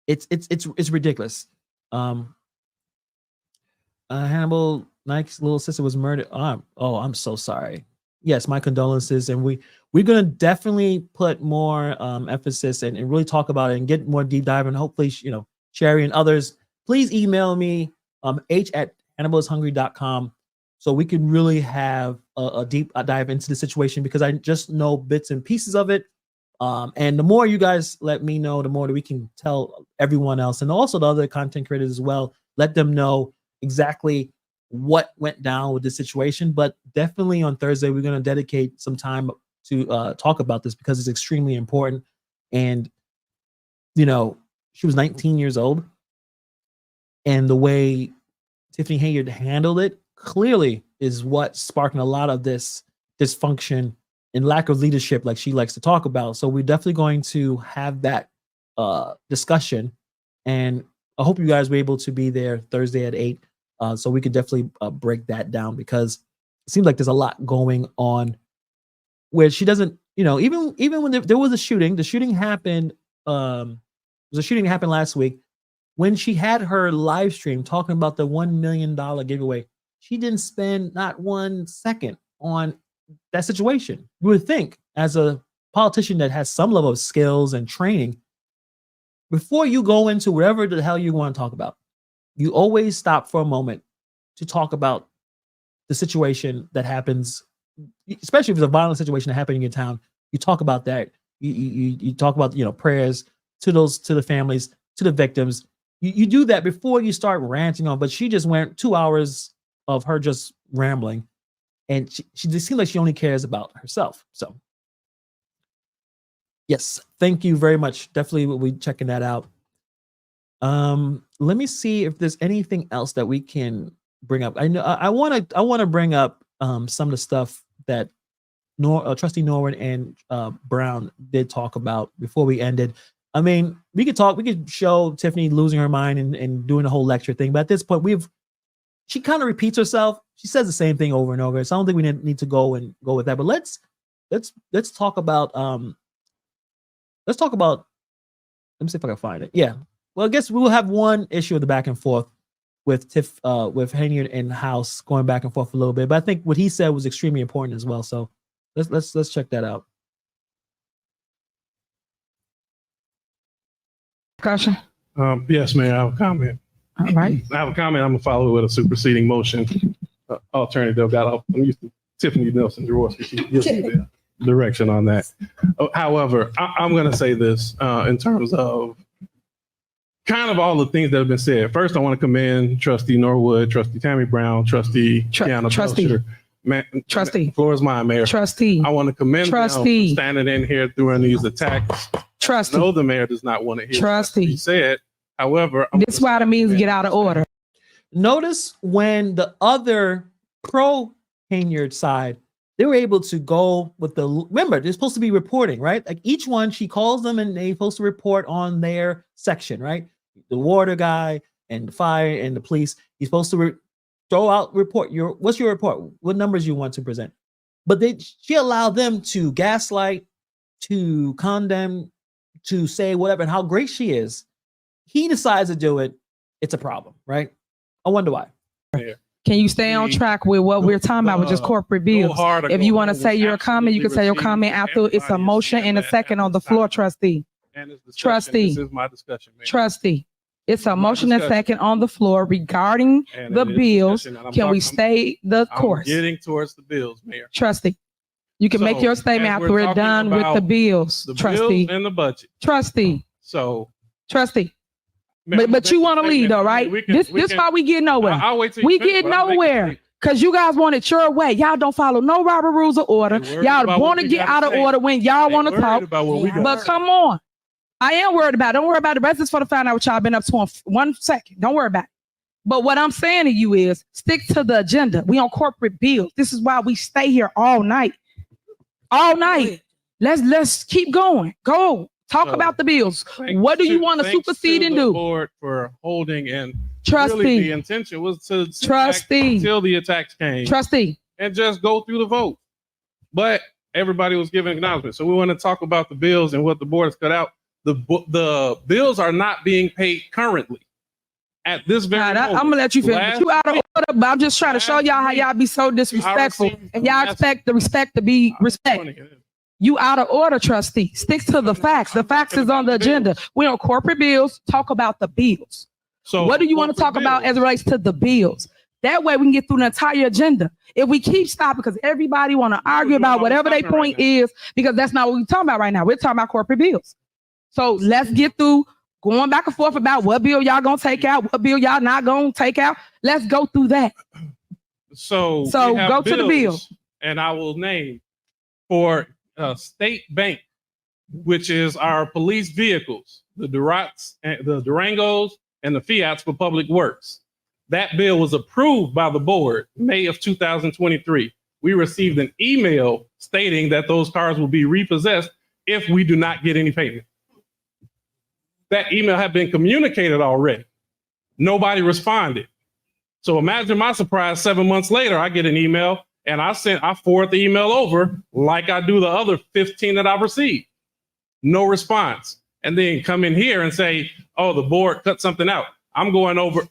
it's ridiculous. Hannibal Nike's little sister was murdered. I'm so sorry. Yes, my condolences, and we're gonna definitely put more emphasis and really talk about it and get more deep dive, and hopefully, Sherry and others, please email me h@hannibalishungry.com so we can really have a deep dive into the situation, because I just know bits and pieces of it. And the more you guys let me know, the more that we can tell everyone else, and also the other content creators as well, let them know exactly what went down with this situation. But definitely on Thursday, we're going to dedicate some time to talk about this because it's extremely important. And, she was 19 years old, and the way Tiffany Hayard handled it clearly is what sparking a lot of this dysfunction and lack of leadership, like she likes to talk about. So we're definitely going to have that discussion, and I hope you guys were able to be there Thursday at 8, so we could definitely break that down, because it seems like there's a lot going on where she doesn't, even when there was a shooting, the shooting happened. There was a shooting that happened last week. When she had her live stream talking about the $1 million giveaway, she didn't spend not 1 second on that situation. You would think, as a politician that has some level of skills and training, before you go into whatever the hell you want to talk about, you always stop for a moment to talk about the situation that happens, especially if it's a violent situation happening in your town. You talk about that. You talk about, prayers to the families, to the victims. You do that before you start ranting on. But she just went 2 hours of her just rambling, and she just seems like she only cares about herself. So yes, thank you very much. Definitely we'll be checking that out. Let me see if there's anything else that we can bring up. I know I want to bring up some of the stuff that Trustee Norwood and Brown did talk about before we ended. I mean, we could show Tiffany losing her mind and doing the whole lecture thing, but at this point she kind of repeats herself. She says the same thing over and over. So I don't think we need to go with that. But let's talk about let me see if I can find it. Yeah. Well, I guess we will have one issue of the back and forth with with Hayard and House going back and forth a little bit. But I think what he said was extremely important as well. So let's check that out. Discussion. Yes, Mayor, I have a comment. All right. I have a comment. I'm gonna follow it with a superseding motion alternative. I'm used to Tiffany Nelson Jaworski. She gives me the direction on that. However, I'm gonna say this in terms of kind of all the things that have been said. First, I want to commend Trustee Norwood, Trustee Tammy Brown, Trustee Kiana Belcher. Trustee. Floor is mine, Mayor. Trustee. I want to commend them for standing in here during these attacks. Trustee. No, the mayor does not want to hear Trustee. what he said. However, this is why the meetings get out of order. Notice when the other pro Hayard side, they were able to go with remember, they're supposed to be reporting, right? Like each one, she calls them and they're supposed to report on their section, right? The water guy and the fire and the police, he's supposed to report what's your report? What numbers you want to present? But she allowed them to gaslight, to condemn, to say whatever and how great she is. He decides to do it. It's a problem, right? I wonder why. Yeah. Can you stay on track with what we're talking about with just corporate bills? If you want to say your comment, you can say your comment after it's a motion and a second on the floor, Trustee. Trustee. This is my discussion, Mayor. Trustee. It's a motion and second on the floor regarding the bills. Can we stay the course? I'm getting towards the bills, Mayor. Trustee. You can make your statement after we're done with the bills, Trustee. Bills and the budget. Trustee. So. Trustee. But you want to lead though, right? This why we get nowhere. I'll wait till we get nowhere because you guys want it your way. Y'all don't follow no Robert rules of order. Y'all want to get out of order when y'all want to talk. But come on. I am worried about it. Don't worry about it. The rest is for the find out what y'all been up to in 1 second. Don't worry about it. But what I'm saying to you is stick to the agenda. We on corporate bills. This is why we stay here all night. All night. Let's keep going. Go. Talk about the bills. What do you want to supersede and do? Board for holding and Trustee. really the intention was to sit back until the attacks came. Trustee. And just go through the vote. But everybody was giving acknowledgement. So we want to talk about the bills and what the board has cut out. The bills are not being paid currently at this very moment. I'm gonna let you finish. You out of order, but I'm just trying to show y'all how y'all be so disrespectful, and y'all expect the respect to be respect. You out of order, trustee. Stick to the facts. The facts is on the agenda. We on corporate bills. Talk about the bills. So what do you want to talk about as it relates to the bills? That way we can get through the entire agenda. If we keep stopping because everybody want to argue about whatever their point is, because that's not what we're talking about right now. We're talking about corporate bills. So let's get through going back and forth about what bill y'all gonna take out, what bill y'all not gonna take out. Let's go through that. So go to the bill. And I will name for State Bank, which is our police vehicles, the Durats, the Durangos, and the Fiats for Public Works. That bill was approved by the board May of 2023. We received an email stating that those cars will be repossessed if we do not get any payment. That email had been communicated already. Nobody responded. So imagine my surprise, 7 months later, I get an email and I forward the email over like I do the other 15 that I've received. No response. And then come in here and say, oh, the board cut something out. I'm going over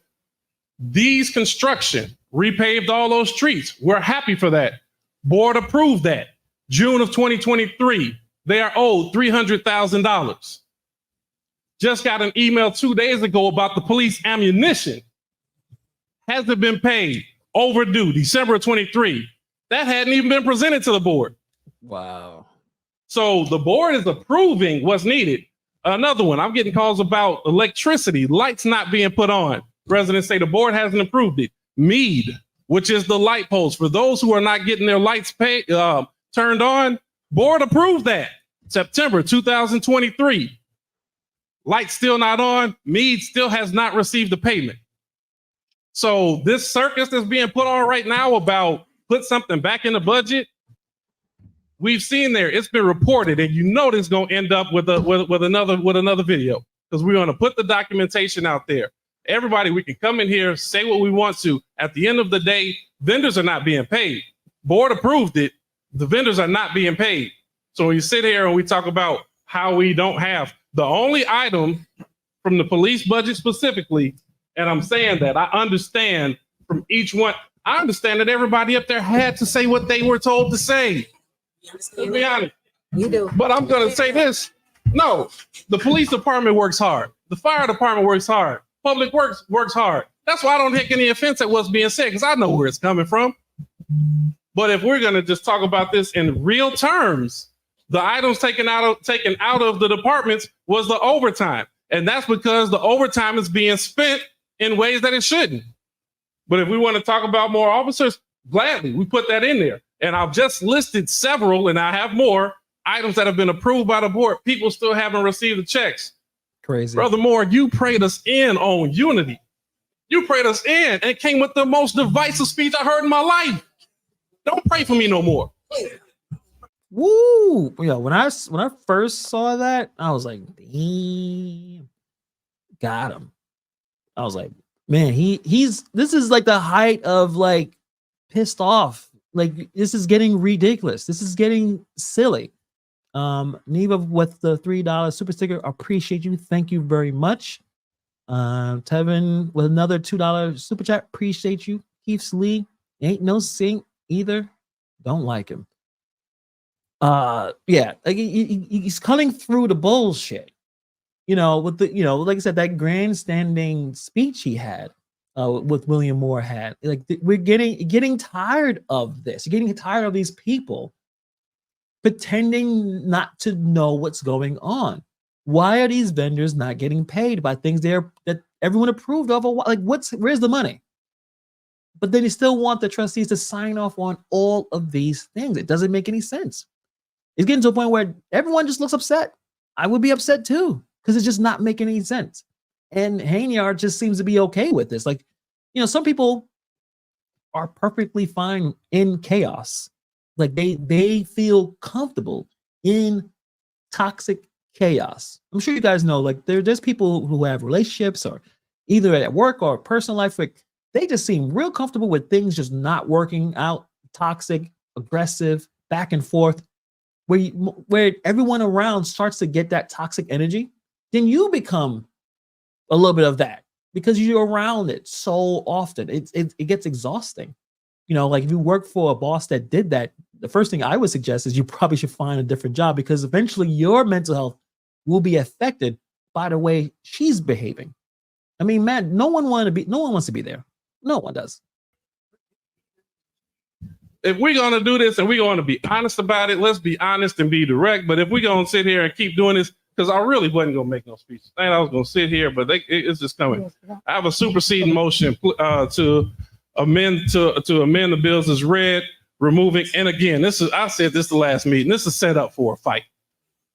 these construction, repaved all those streets. We're happy for that. Board approved that. June of 2023, they are owed $300,000. Just got an email 2 days ago about the police ammunition. Hasn't been paid. Overdue, December of 23. That hadn't even been presented to the board. Wow. So the board is approving what's needed. Another one, I'm getting calls about electricity, lights not being put on. Residents say the board hasn't approved it. MEAD, which is the light post. For those who are not getting their lights turned on, board approved that. September 2023. Lights still not on. MEAD still has not received the payment. So this circus that's being put on right now about put something back in the budget, we've seen there. It's been reported, and you know this is going to end up with another video because we're going to put the documentation out there. Everybody, we can come in here, say what we want to. At the end of the day, vendors are not being paid. Board approved it. The vendors are not being paid. So when you sit here and we talk about how we don't have the only item from the police budget specifically, and I'm saying that I understand from each one, I understand that everybody up there had to say what they were told to say. To be honest. You do. But I'm going to say this. No, the police department works hard. The fire department works hard. Public Works works hard. That's why I don't take any offense at what's being said, because I know where it's coming from. But if we're going to just talk about this in real terms, the items taken out of the departments was the overtime. And that's because the overtime is being spent in ways that it shouldn't. But if we want to talk about more officers, gladly, we put that in there. And I've just listed several, and I have more items that have been approved by the board. People still haven't received the checks. Crazy. Brother Moore, you prayed us in on unity. You prayed us in and came with the most divisive speech I heard in my life. Don't pray for me no more. Woo! Yeah, when I first saw that, I was like, damn, got him. I was like, man, this is like the height of like pissed off. Like this is getting ridiculous. This is getting silly. Neva with the $3 super sticker, appreciate you. Thank you very much. Tevin with another $2 super chat, appreciate you. Keith Lee, ain't no saint either. Don't like him. Yeah, like he's cutting through the bullshit. You know, with the, you know, like I said, that grandstanding speech he had with William Moore had. Like we're getting tired of this. You're getting tired of these people pretending not to know what's going on. Why are these vendors not getting paid by things that everyone approved of? Like, where's the money? But then you still want the trustees to sign off on all of these things. It doesn't make any sense. It's getting to a point where everyone just looks upset. I would be upset too. because it's just not making any sense. And Hainyard just seems to be okay with this. Like, you know, some people are perfectly fine in chaos. Like they feel comfortable in toxic chaos. I'm sure you guys know, like there's people who have relationships or either at work or personal life, like they just seem real comfortable with things just not working out, toxic, aggressive, back and forth, where everyone around starts to get that toxic energy. Then you become a little bit of that because you're around it so often. It gets exhausting. You know, like if you work for a boss that did that, the first thing I would suggest is you probably should find a different job, because eventually your mental health will be affected by the way she's behaving. I mean, man, no one wants to be there. No one does. If we're going to do this and we're going to be honest about it, let's be honest and be direct. But if we're going to sit here and keep doing this, because I really wasn't going to make no speech. I was going to sit here, but it's just coming. I have a superseding motion to amend the bills as read, removing. And again, I said this the last meeting. This is set up for a fight.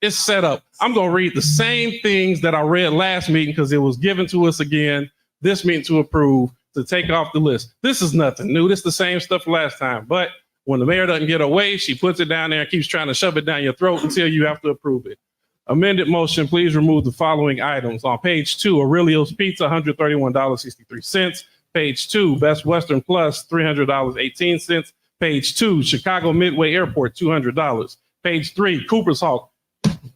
It's set up. I'm going to read the same things that I read last meeting because it was given to us again this meeting to approve, to take off the list. This is nothing new. This is the same stuff last time. But when the mayor doesn't get away, she puts it down there and keeps trying to shove it down your throat until you have to approve it. Amended motion, please remove the following items. On page 2, Aurelio's Pizza, $131.63. Page 2, Best Western Plus, $300.18. Page 2, Chicago Midway Airport, $200. Page 3, Cooper's Hawk.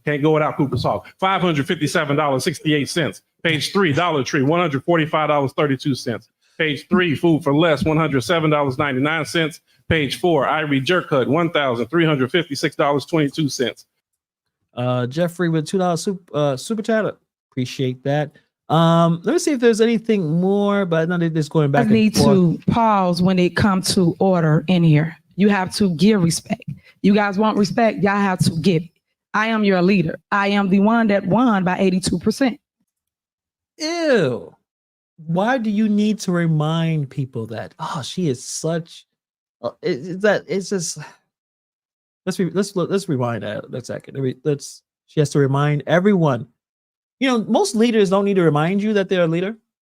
Can't go without Cooper's Hawk, $557.68. Page 3, Dollar Tree, $145.32. Page 3, Food for Less, $107.99. Page 4, Ivory Jerk Hut, $1,356.22. Jeffrey with $2 super chat. Appreciate that. Let me see if there's anything more, but I know they're just going back. I need to pause when it comes to order in here. You have to give respect. You guys want respect, y'all have to give it. I am your leader. I am the one that won by 82%. Ew. Why do you need to remind people that? Oh, she is such. It's just. Let's rewind that a second. She has to remind everyone. You know, most leaders don't need to remind you that they're a leader.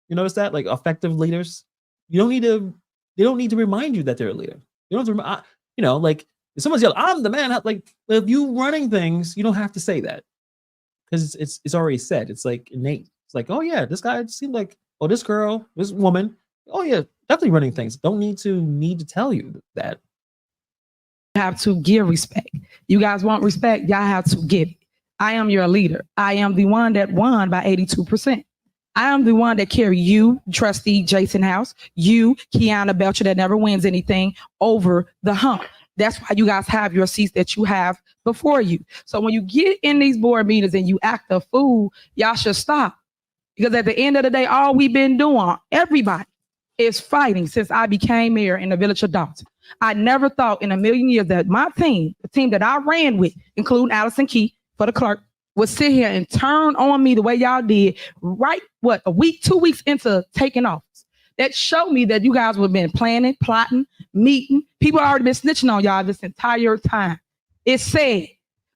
You notice that, like effective leaders, they don't need to remind you that they're a leader. You don't have to, you know, like if someone's yelling, "I'm the man," like if you running things, you don't have to say that because it's already said. It's like innate. It's like, oh yeah, this guy seemed like, oh, this girl, this woman, oh yeah, definitely running things. Don't need to tell you that. You have to give respect. You guys want respect, y'all have to give it. I am your leader. I am the one that won by 82%. I am the one that carry you, trustee Jason House, you, Kiana Belcher, that never wins anything, over the hump. That's why you guys have your seats that you have before you. So when you get in these board meetings and you act a fool, y'all should stop. Because at the end of the day, all we've been doing, everybody, is fighting since I became mayor in the village of Dalton. I never thought in a million years that my team, the team that I ran with, including Allison Key for the clerk, would sit here and turn on me the way y'all did right, a week, 2 weeks into taking office. That showed me that you guys would have been planning, plotting, meeting. People already been snitching on y'all this entire time. It's sad.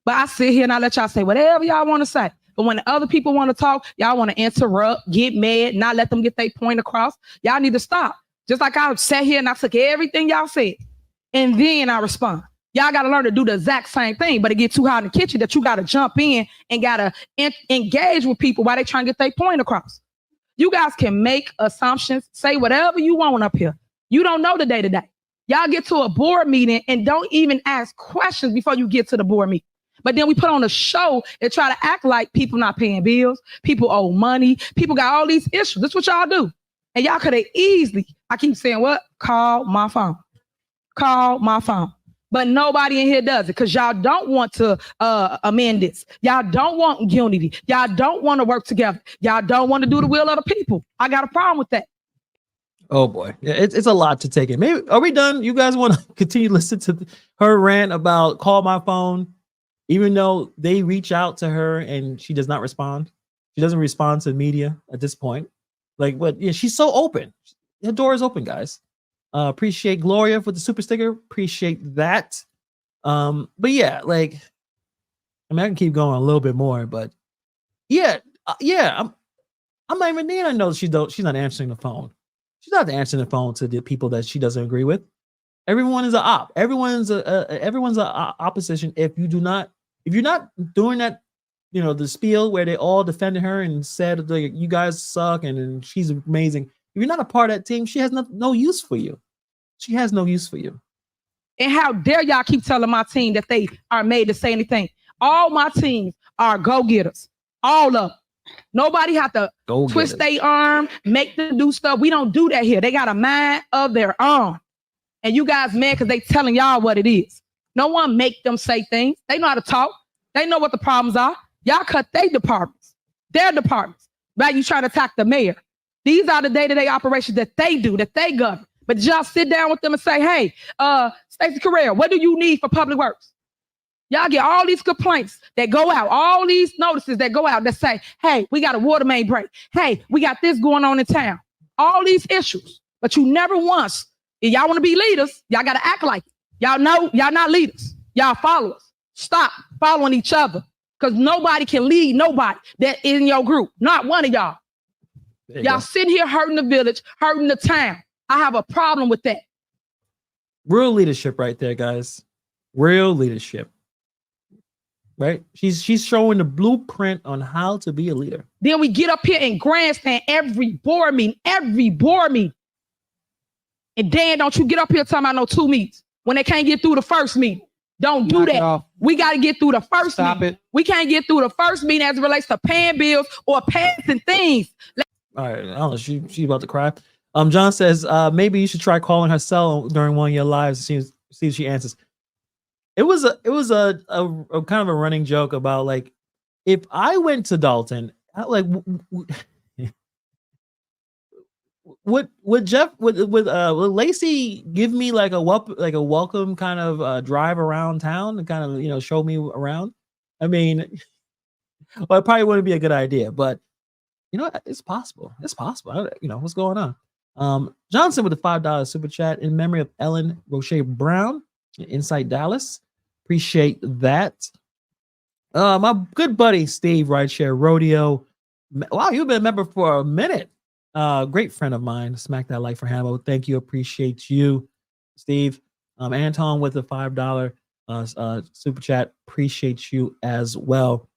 But I sit here and I let y'all say whatever y'all want to say. But when the other people want to talk, y'all want to interrupt, get mad, not let them get their point across. Y'all need to stop. Just like I sat here and I took everything y'all said, and then I respond. Y'all got to learn to do the exact same thing, but it gets too hot in the kitchen that you got to jump in and got to engage with people while they trying to get their point across. You guys can make assumptions, say whatever you want up here. You don't know the day-to-day. Y'all get to a board meeting and don't even ask questions before you get to the board meeting. But then we put on a show and try to act like people not paying bills, people owe money, people got all these issues. That's what y'all do. And y'all could have easily, I keep saying what? Call my phone. Call my phone. But nobody in here does it because y'all don't want to amend this. Y'all don't want unity. Y'all don't want to work together. Y'all don't want to do the will of the people. I got a problem with that. Oh boy, yeah, it's a lot to take in. Maybe are we done? You guys want to continue listening to her rant about call my phone, even though they reach out to her and she does not respond. She doesn't respond to media at this point. Like, but yeah, she's so open. The door is open, guys. Appreciate Gloria for the super sticker. Appreciate that. But yeah, like, I mean, I can keep going a little bit more, but yeah, Yeah, I'm not even there. I know she's not answering the phone. She's not answering the phone to the people that she doesn't agree with. Everyone is a op. Everyone's a opposition. If you're not doing that, the spiel where they all defended her and said like, you guys suck and she's amazing. If you're not a part of that team, she has no use for you. She has no use for you. And how dare y'all keep telling my team that they are made to say anything? All my teams are go-getters. All of them. Nobody have to twist their arm, make them do stuff. We don't do that here. They got a mind of their own. And you guys mad because they telling y'all what it is. No one make them say things. They know how to talk. They know what the problems are. Y'all cut their departments. Right? You trying to attack the mayor. These are the day-to-day operations that they do, that they govern. But y'all sit down with them and say, hey, Stacey Carrera, what do you need for public works? Y'all get all these complaints that go out, all these notices that go out that say, hey, we got a water main break. Hey, we got this going on in town. All these issues. But you never once, if y'all want to be leaders, y'all got to act like it. Y'all know y'all not leaders. Y'all followers. Stop following each other. Because nobody can lead nobody that is in your group. Not one of y'all. Y'all sitting here hurting the village, hurting the town. I have a problem with that. Real leadership right there, guys. Real leadership. Right? She's showing the blueprint on how to be a leader. Then we get up here and grandstand every board meeting. And Dan, don't you get up here talking about no 2 meetings when they can't get through the first meeting. Don't do that. We got to get through the first meeting. We can't get through the first meeting as it relates to paying bills or passing things. All right, I don't know. She's about to cry. John says maybe you should try calling her cell during one of your lives to see if she answers. It was a kind of a running joke about like if I went to Dalton, would Lacey give me like a welcome kind of drive around town and kind of show me around? I mean, well, it probably wouldn't be a good idea, but it's possible. It's possible. What's going on? Johnson with the $5 super chat in memory of Ellen Roche Brown, Inside Dallas. Appreciate that. My good buddy Steve, Rideshare Rodeo. Wow, you've been a member for a minute. Great friend of mine. Smack that like for Hannibal. Thank you. Appreciate you, Steve. Anton with the $5 super chat. Appreciate you as well.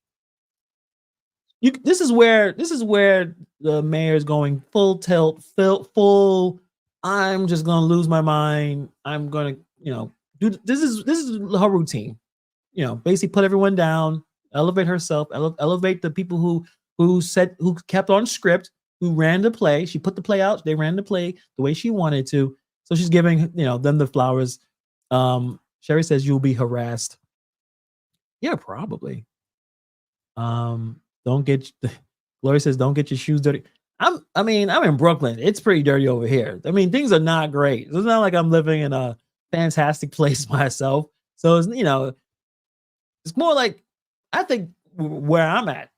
This is where the mayor is going full tilt, full. I'm just gonna lose my mind. I'm gonna, do this is her routine. Basically put everyone down, elevate herself, elevate the people who kept on script, who ran the play. She put the play out. They ran the play the way she wanted to. So she's giving them the flowers. Sherry says you'll be harassed. Yeah, probably. Gloria says, don't get your shoes dirty. I'm in Brooklyn. It's pretty dirty over here. I mean, things are not great. It's not like I'm living in a fantastic place myself. So it's more like, I think where I'm at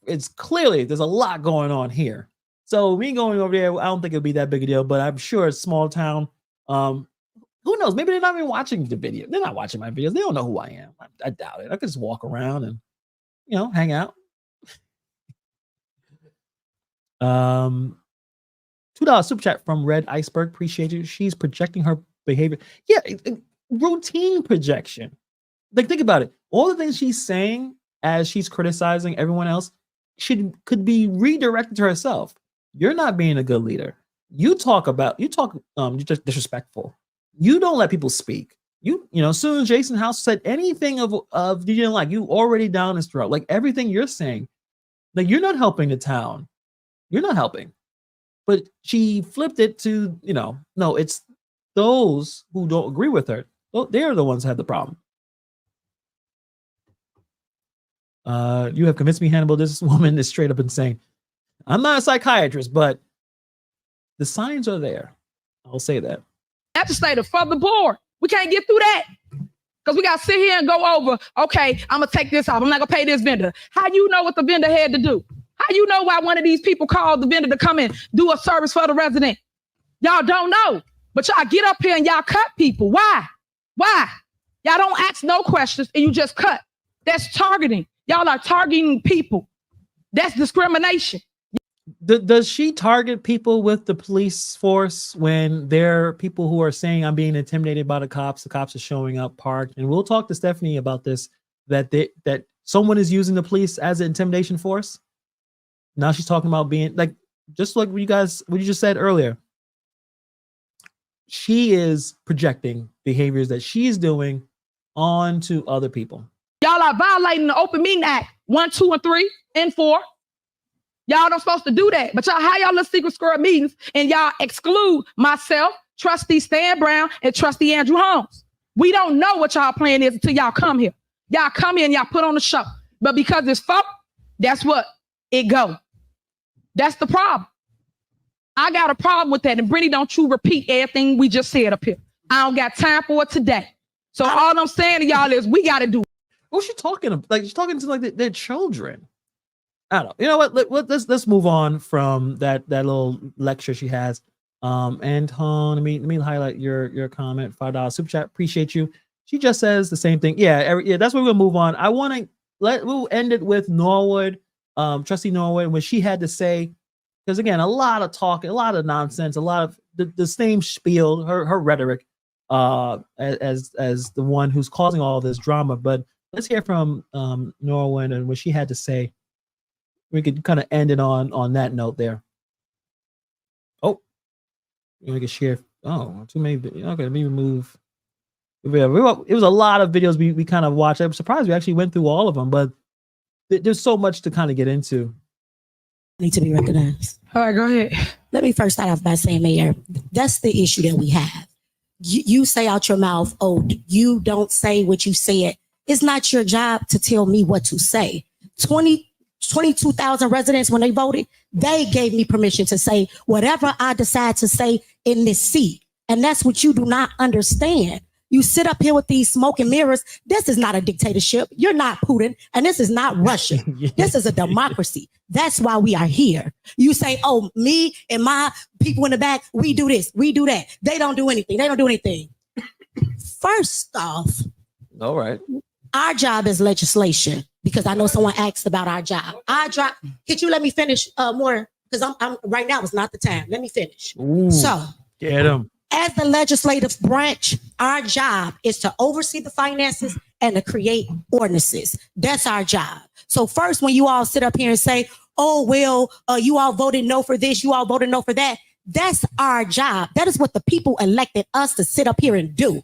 it's clearly there's a lot going on here. So me going over there, I don't think it'll be that big a deal, but I'm sure it's small town. Who knows? Maybe they're not even watching the video. They're not watching my videos. They don't know who I am. I doubt it. I could just walk around and, hang out. $2 super chat from Red Iceberg. Appreciate you. She's projecting her behavior. Yeah, routine projection. Like, think about it. All the things she's saying as she's criticizing everyone else could be redirected to herself. You're not being a good leader. You talk you're just disrespectful. You don't let people speak. As soon as Jason House said anything of you didn't like, you already down his throat. Like everything you're saying, like you're not helping the town. You're not helping. But she flipped it to, no, it's those who don't agree with her. They're the ones who have the problem. You have convinced me, Hannibal. This woman is straight up insane. I'm not a psychiatrist, but the signs are there. I'll say that. Legislative for the board. We can't get through that. Because we got to sit here and go over, okay, I'm going to take this off. I'm not going to pay this vendor. How you know what the vendor had to do? How you know why one of these people called the vendor to come in, do a service for the resident? Y'all don't know. But y'all get up here and y'all cut people. Why? Y'all don't ask no questions and you just cut. That's targeting. Y'all are targeting people. That's discrimination. Does she target people with the police force when there are people who are saying I'm being intimidated by the cops are showing up parked? And we'll talk to Stephanie about this, that someone is using the police as an intimidation force. Now she's talking about being like, just like what you just said earlier. She is projecting behaviors that she's doing onto other people. Y'all are violating the Open Meeting Act 1, 2, and 3, and 4. Y'all don't supposed to do that. But y'all, how y'all little secret squirrel meetings and y'all exclude myself, Trustee Stan Brown, and Trustee Andrew Holmes. We don't know what y'all plan is until y'all come here. Y'all come here and y'all put on the show. But because it's folk, that's what it go. That's the problem. I got a problem with that. And Brittany, don't you repeat everything we just said up here. I don't got time for it today. So all I'm saying to y'all is we got to do it. Who's she talking about? Like she's talking to like their children. I don't know. You know what? Let's move on from that little lecture she has. Anton, let me highlight your comment. $5 super chat. Appreciate you. She just says the same thing. Yeah, that's where we're gonna move on. We'll end it with Norwood, Trustee Norwood, when she had to say, because again, a lot of talk, a lot of nonsense, a lot of the same spiel, her rhetoric, as the one who's causing all this drama. But let's hear from Norwood and what she had to say. We could kind of end it on that note there. Oh, we can share. Oh, too many. Okay, let me remove. It was a lot of videos we kind of watched. I'm surprised we actually went through all of them, but there's so much to kind of get into. Need to be recognized. All right, go ahead. Let me first start off by saying, Mayor, that's the issue that we have. You say out your mouth, oh, you don't say what you said. It's not your job to tell me what to say. 22,000 residents, when they voted, they gave me permission to say whatever I decide to say in this seat. And that's what you do not understand. You sit up here with these smoke and mirrors. This is not a dictatorship. You're not Putin, and this is not Russia. This is a democracy. That's why we are here. You say, oh, me and my people in the back, we do this, we do that. They don't do anything. They don't do anything. First off, all right, our job is legislation, because I know someone asked about our job. Could you let me finish more? Because I'm right now is not the time. Let me finish. Ooh, so get him. As the legislative branch, our job is to oversee the finances and to create ordinances. That's our job. So first, when you all sit up here and say, oh, well, you all voted no for this, you all voted no for that, that's our job. That is what the people elected us to sit up here and do,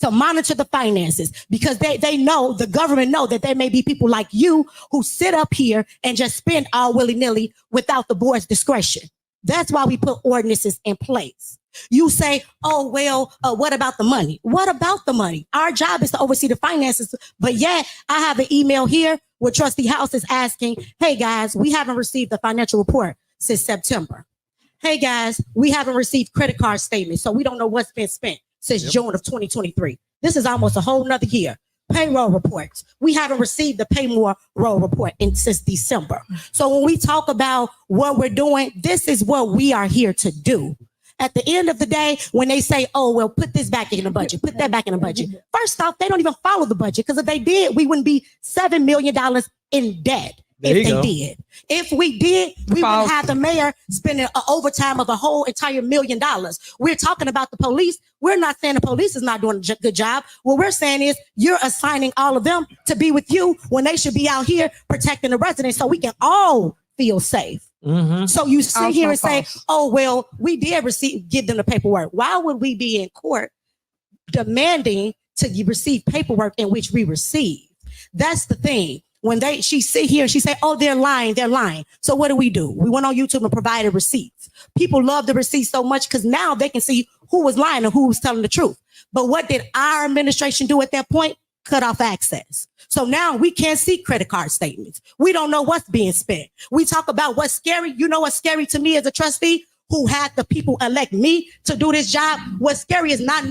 to monitor the finances, because they know, the government know that there may be people like you who sit up here and just spend all willy-nilly without the board's discretion. That's why we put ordinances in place. You say, oh, well, what about the money? What about the money? Our job is to oversee the finances. But yet I have an email here where Trustee House is asking, hey, guys, we haven't received the financial report since September. Hey, guys, we haven't received credit card statements, so we don't know what's been spent since June of 2023. This is almost a whole nother year. Payroll reports. We haven't received the payroll report since December. So when we talk about what we're doing, this is what we are here to do. At the end of the day, when they say, oh, well, put this back in the budget, put that back in the budget. First off, they don't even follow the budget, because if they did, we wouldn't be $7 million in debt. If they did. If we did, we wouldn't have the mayor spending an overtime of a whole entire $1 million. We're talking about the police. We're not saying the police is not doing a good job. What we're saying is you're assigning all of them to be with you when they should be out here protecting the residents so we can all feel safe. Mm-hmm. So you sit here and say, oh, well, we did give them the paperwork. Why would we be in court demanding to receive paperwork in which we receive? That's the thing. When she sit here and she say, oh, they're lying. So what do? We went on YouTube and provided receipts. People love the receipts so much because now they can see who was lying and who was telling the truth. But what did our administration do at that point? Cut off access. So now we can't see credit card statements. We don't know what's being spent. We talk about what's scary. You know what's scary to me as a trustee who had the people elect me to do this job? What's scary is not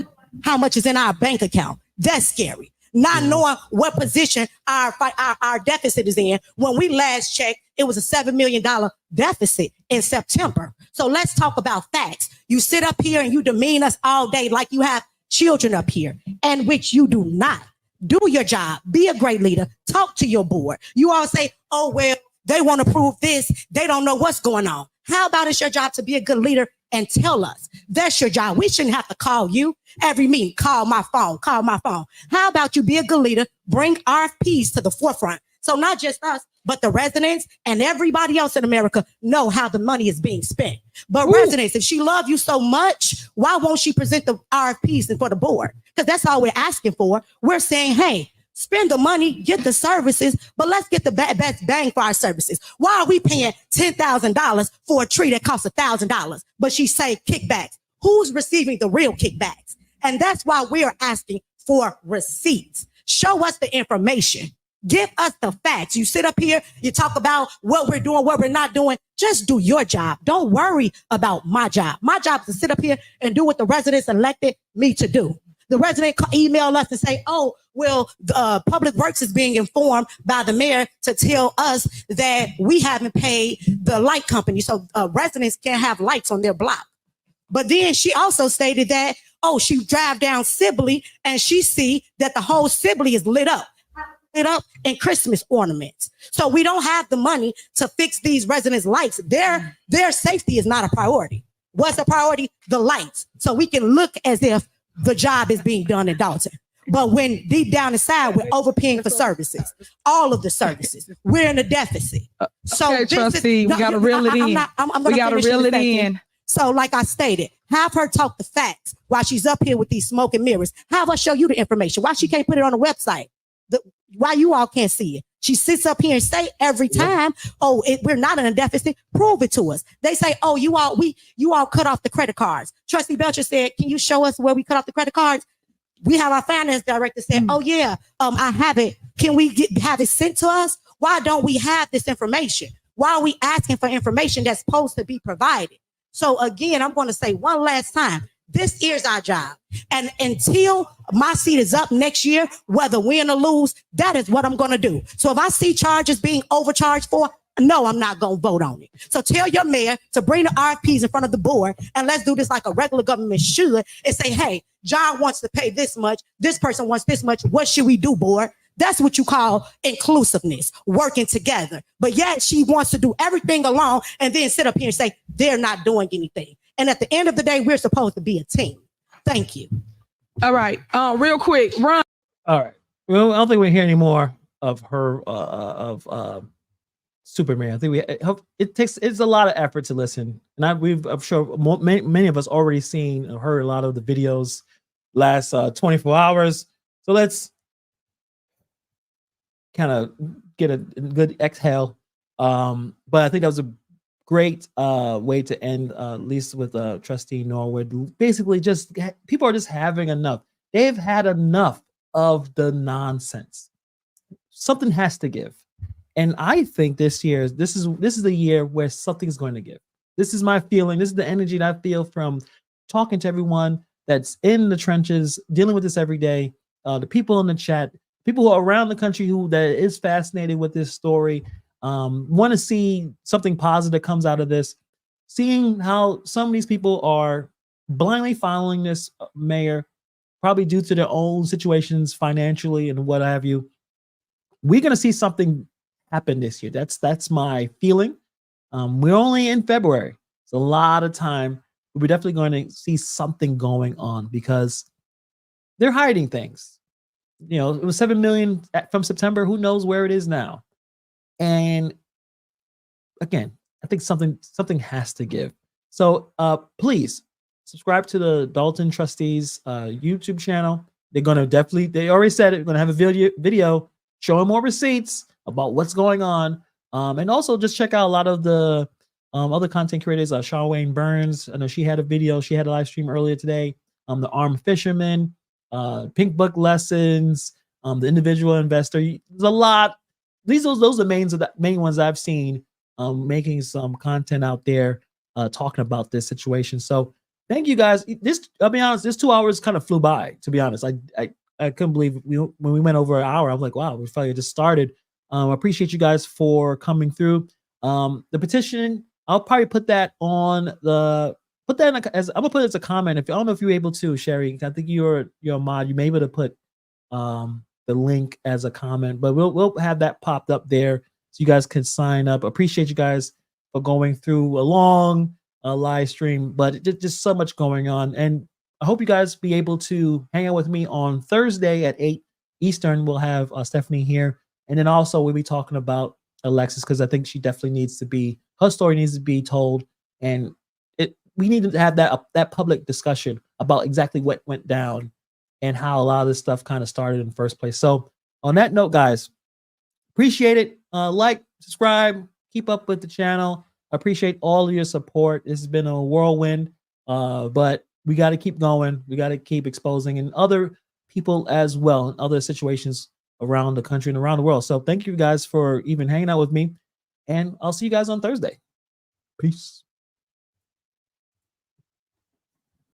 how much is in our bank account. That's scary. Not knowing what position our deficit is in. When we last checked, it was a $7 million deficit in September. So let's talk about facts. You sit up here and you demean us all day like you have children up here, and which you do not. Do your job. Be a great leader. Talk to your board. You all say, oh, well, They want to prove this. They don't know what's going on. How about it's your job to be a good leader and tell us? That's your job. We shouldn't have to call you every meeting. Call my phone. Call my phone. How about you be a good leader? Bring RFPs to the forefront. So not just us, but the residents and everybody else in America know how the money is being spent. But residents, if she loves you so much, why won't she present the RFPs for the board? Because that's all we're asking for. We're saying, hey, spend the money, get the services, but let's get the best bang for our services. Why are we paying $10,000 for a tree that costs $1,000? But she say kickbacks. Who's receiving the real kickbacks? And that's why we are asking for receipts. Show us the information. Give us the facts. You sit up here, you talk about what we're doing, what we're not doing. Just do your job. Don't worry about my job. My job is to sit up here and do what the residents elected me to do. The resident email us and say, oh, well, Public Works is being informed by the mayor to tell us that we haven't paid the light company. So residents can't have lights on their block. But then she also stated that, oh, she drive down Sibley and she see that the whole Sibley is lit up in Christmas ornaments. So we don't have the money to fix these residents' lights. Their safety is not a priority. What's a priority? The lights. So we can look as if the job is being done in Dalton. But when deep down inside, we're overpaying for services, all of the services. We're in a deficit. So okay, trustee, we got to reel it in. We got to reel it in. So like I stated, have her talk the facts while she's up here with these smoke and mirrors. Have her show you the information. Why she can't put it on the website? Why you all can't see it? She sits up here and say every time, oh, we're not in a deficit. Prove it to us. They say, oh, you all cut off the credit cards. Trustee Belcher said, can you show us where we cut off the credit cards? We have our finance director saying, oh yeah, I have it. Can we have it sent to us? Why don't we have this information? Why are we asking for information that's supposed to be provided? So again, I'm going to say one last time, this is our job. And until my seat is up next year, whether win or lose, that is what I'm going to do. So if I see charges being overcharged for, no, I'm not going to vote on it. So tell your mayor to bring the RFPs in front of the board and let's do this like a regular government should and say, hey, John wants to pay this much. This person wants this much. What should we do, board? That's what you call inclusiveness, working together. But yet she wants to do everything alone and then sit up here and say they're not doing anything. And at the end of the day, we're supposed to be a team. Thank you. All right. Real quick, Ron. All right. Well, I don't think we hear any more of her Superman. I think it's a lot of effort to listen, and I'm sure many of us already seen or heard a lot of the videos last 24 hours. So let's kind of get a good exhale. But I think that was a great way to end, at least with Trustee Norwood. Basically, just people are just having enough. They've had enough of the nonsense. Something has to give. And I think this is the year where something's going to give. This is my feeling. This is the energy that I feel from talking to everyone that's in the trenches, dealing with this every day. The people in the chat, people who are around the country that is fascinated with this story, want to see something positive that comes out of this. Seeing how some of these people are blindly following this mayor, probably due to their own situations financially and what have you. We're going to see something happen this year. That's my feeling. We're only in February. It's a lot of time. We're definitely going to see something going on because they're hiding things. You know, it was 7 million from September. Who knows where it is now? And again, I think something has to give. So please subscribe to the Dalton Trustees YouTube channel. They're going to they already said it, we're going to have a video showing more receipts about what's going on. And also just check out a lot of the other content creators. Shawn Wayne Burns, I know she had a video, she had a live stream earlier today. The Armed Fisherman, Pink Book Lessons, the Individual Investor. There's a lot. Those are the main ones I've seen making some content out there talking about this situation. So thank you guys. I'll be honest, this 2 hours kind of flew by, to be honest. I couldn't believe when we went over an hour, I was like, wow, we finally just started. I appreciate you guys for coming through. The petition, I'll probably put that I'm gonna put it as a comment. I don't know if you're able to, Sherry. I think you're a mod. You may be able to put the link as a comment, but we'll have that popped up there you guys can sign up. Appreciate you guys for going through a long live stream, but just so much going on. And I hope you guys be able to hang out with me on Thursday at 8 Eastern. We'll have Stephanie here. And then also we'll be talking about Alexis, because I think she definitely needs to be, her story needs to be told. And we need to have that public discussion about exactly what went down and how a lot of this stuff kind of started in the first place. So on that note, guys, appreciate it. Like, subscribe, keep up with the channel. I appreciate all of your support. This has been a whirlwind, but we got to keep going. We got to keep exposing and other people as well in other situations around the country and around the world. So thank you guys for even hanging out with me, and I'll see you guys on Thursday. Peace.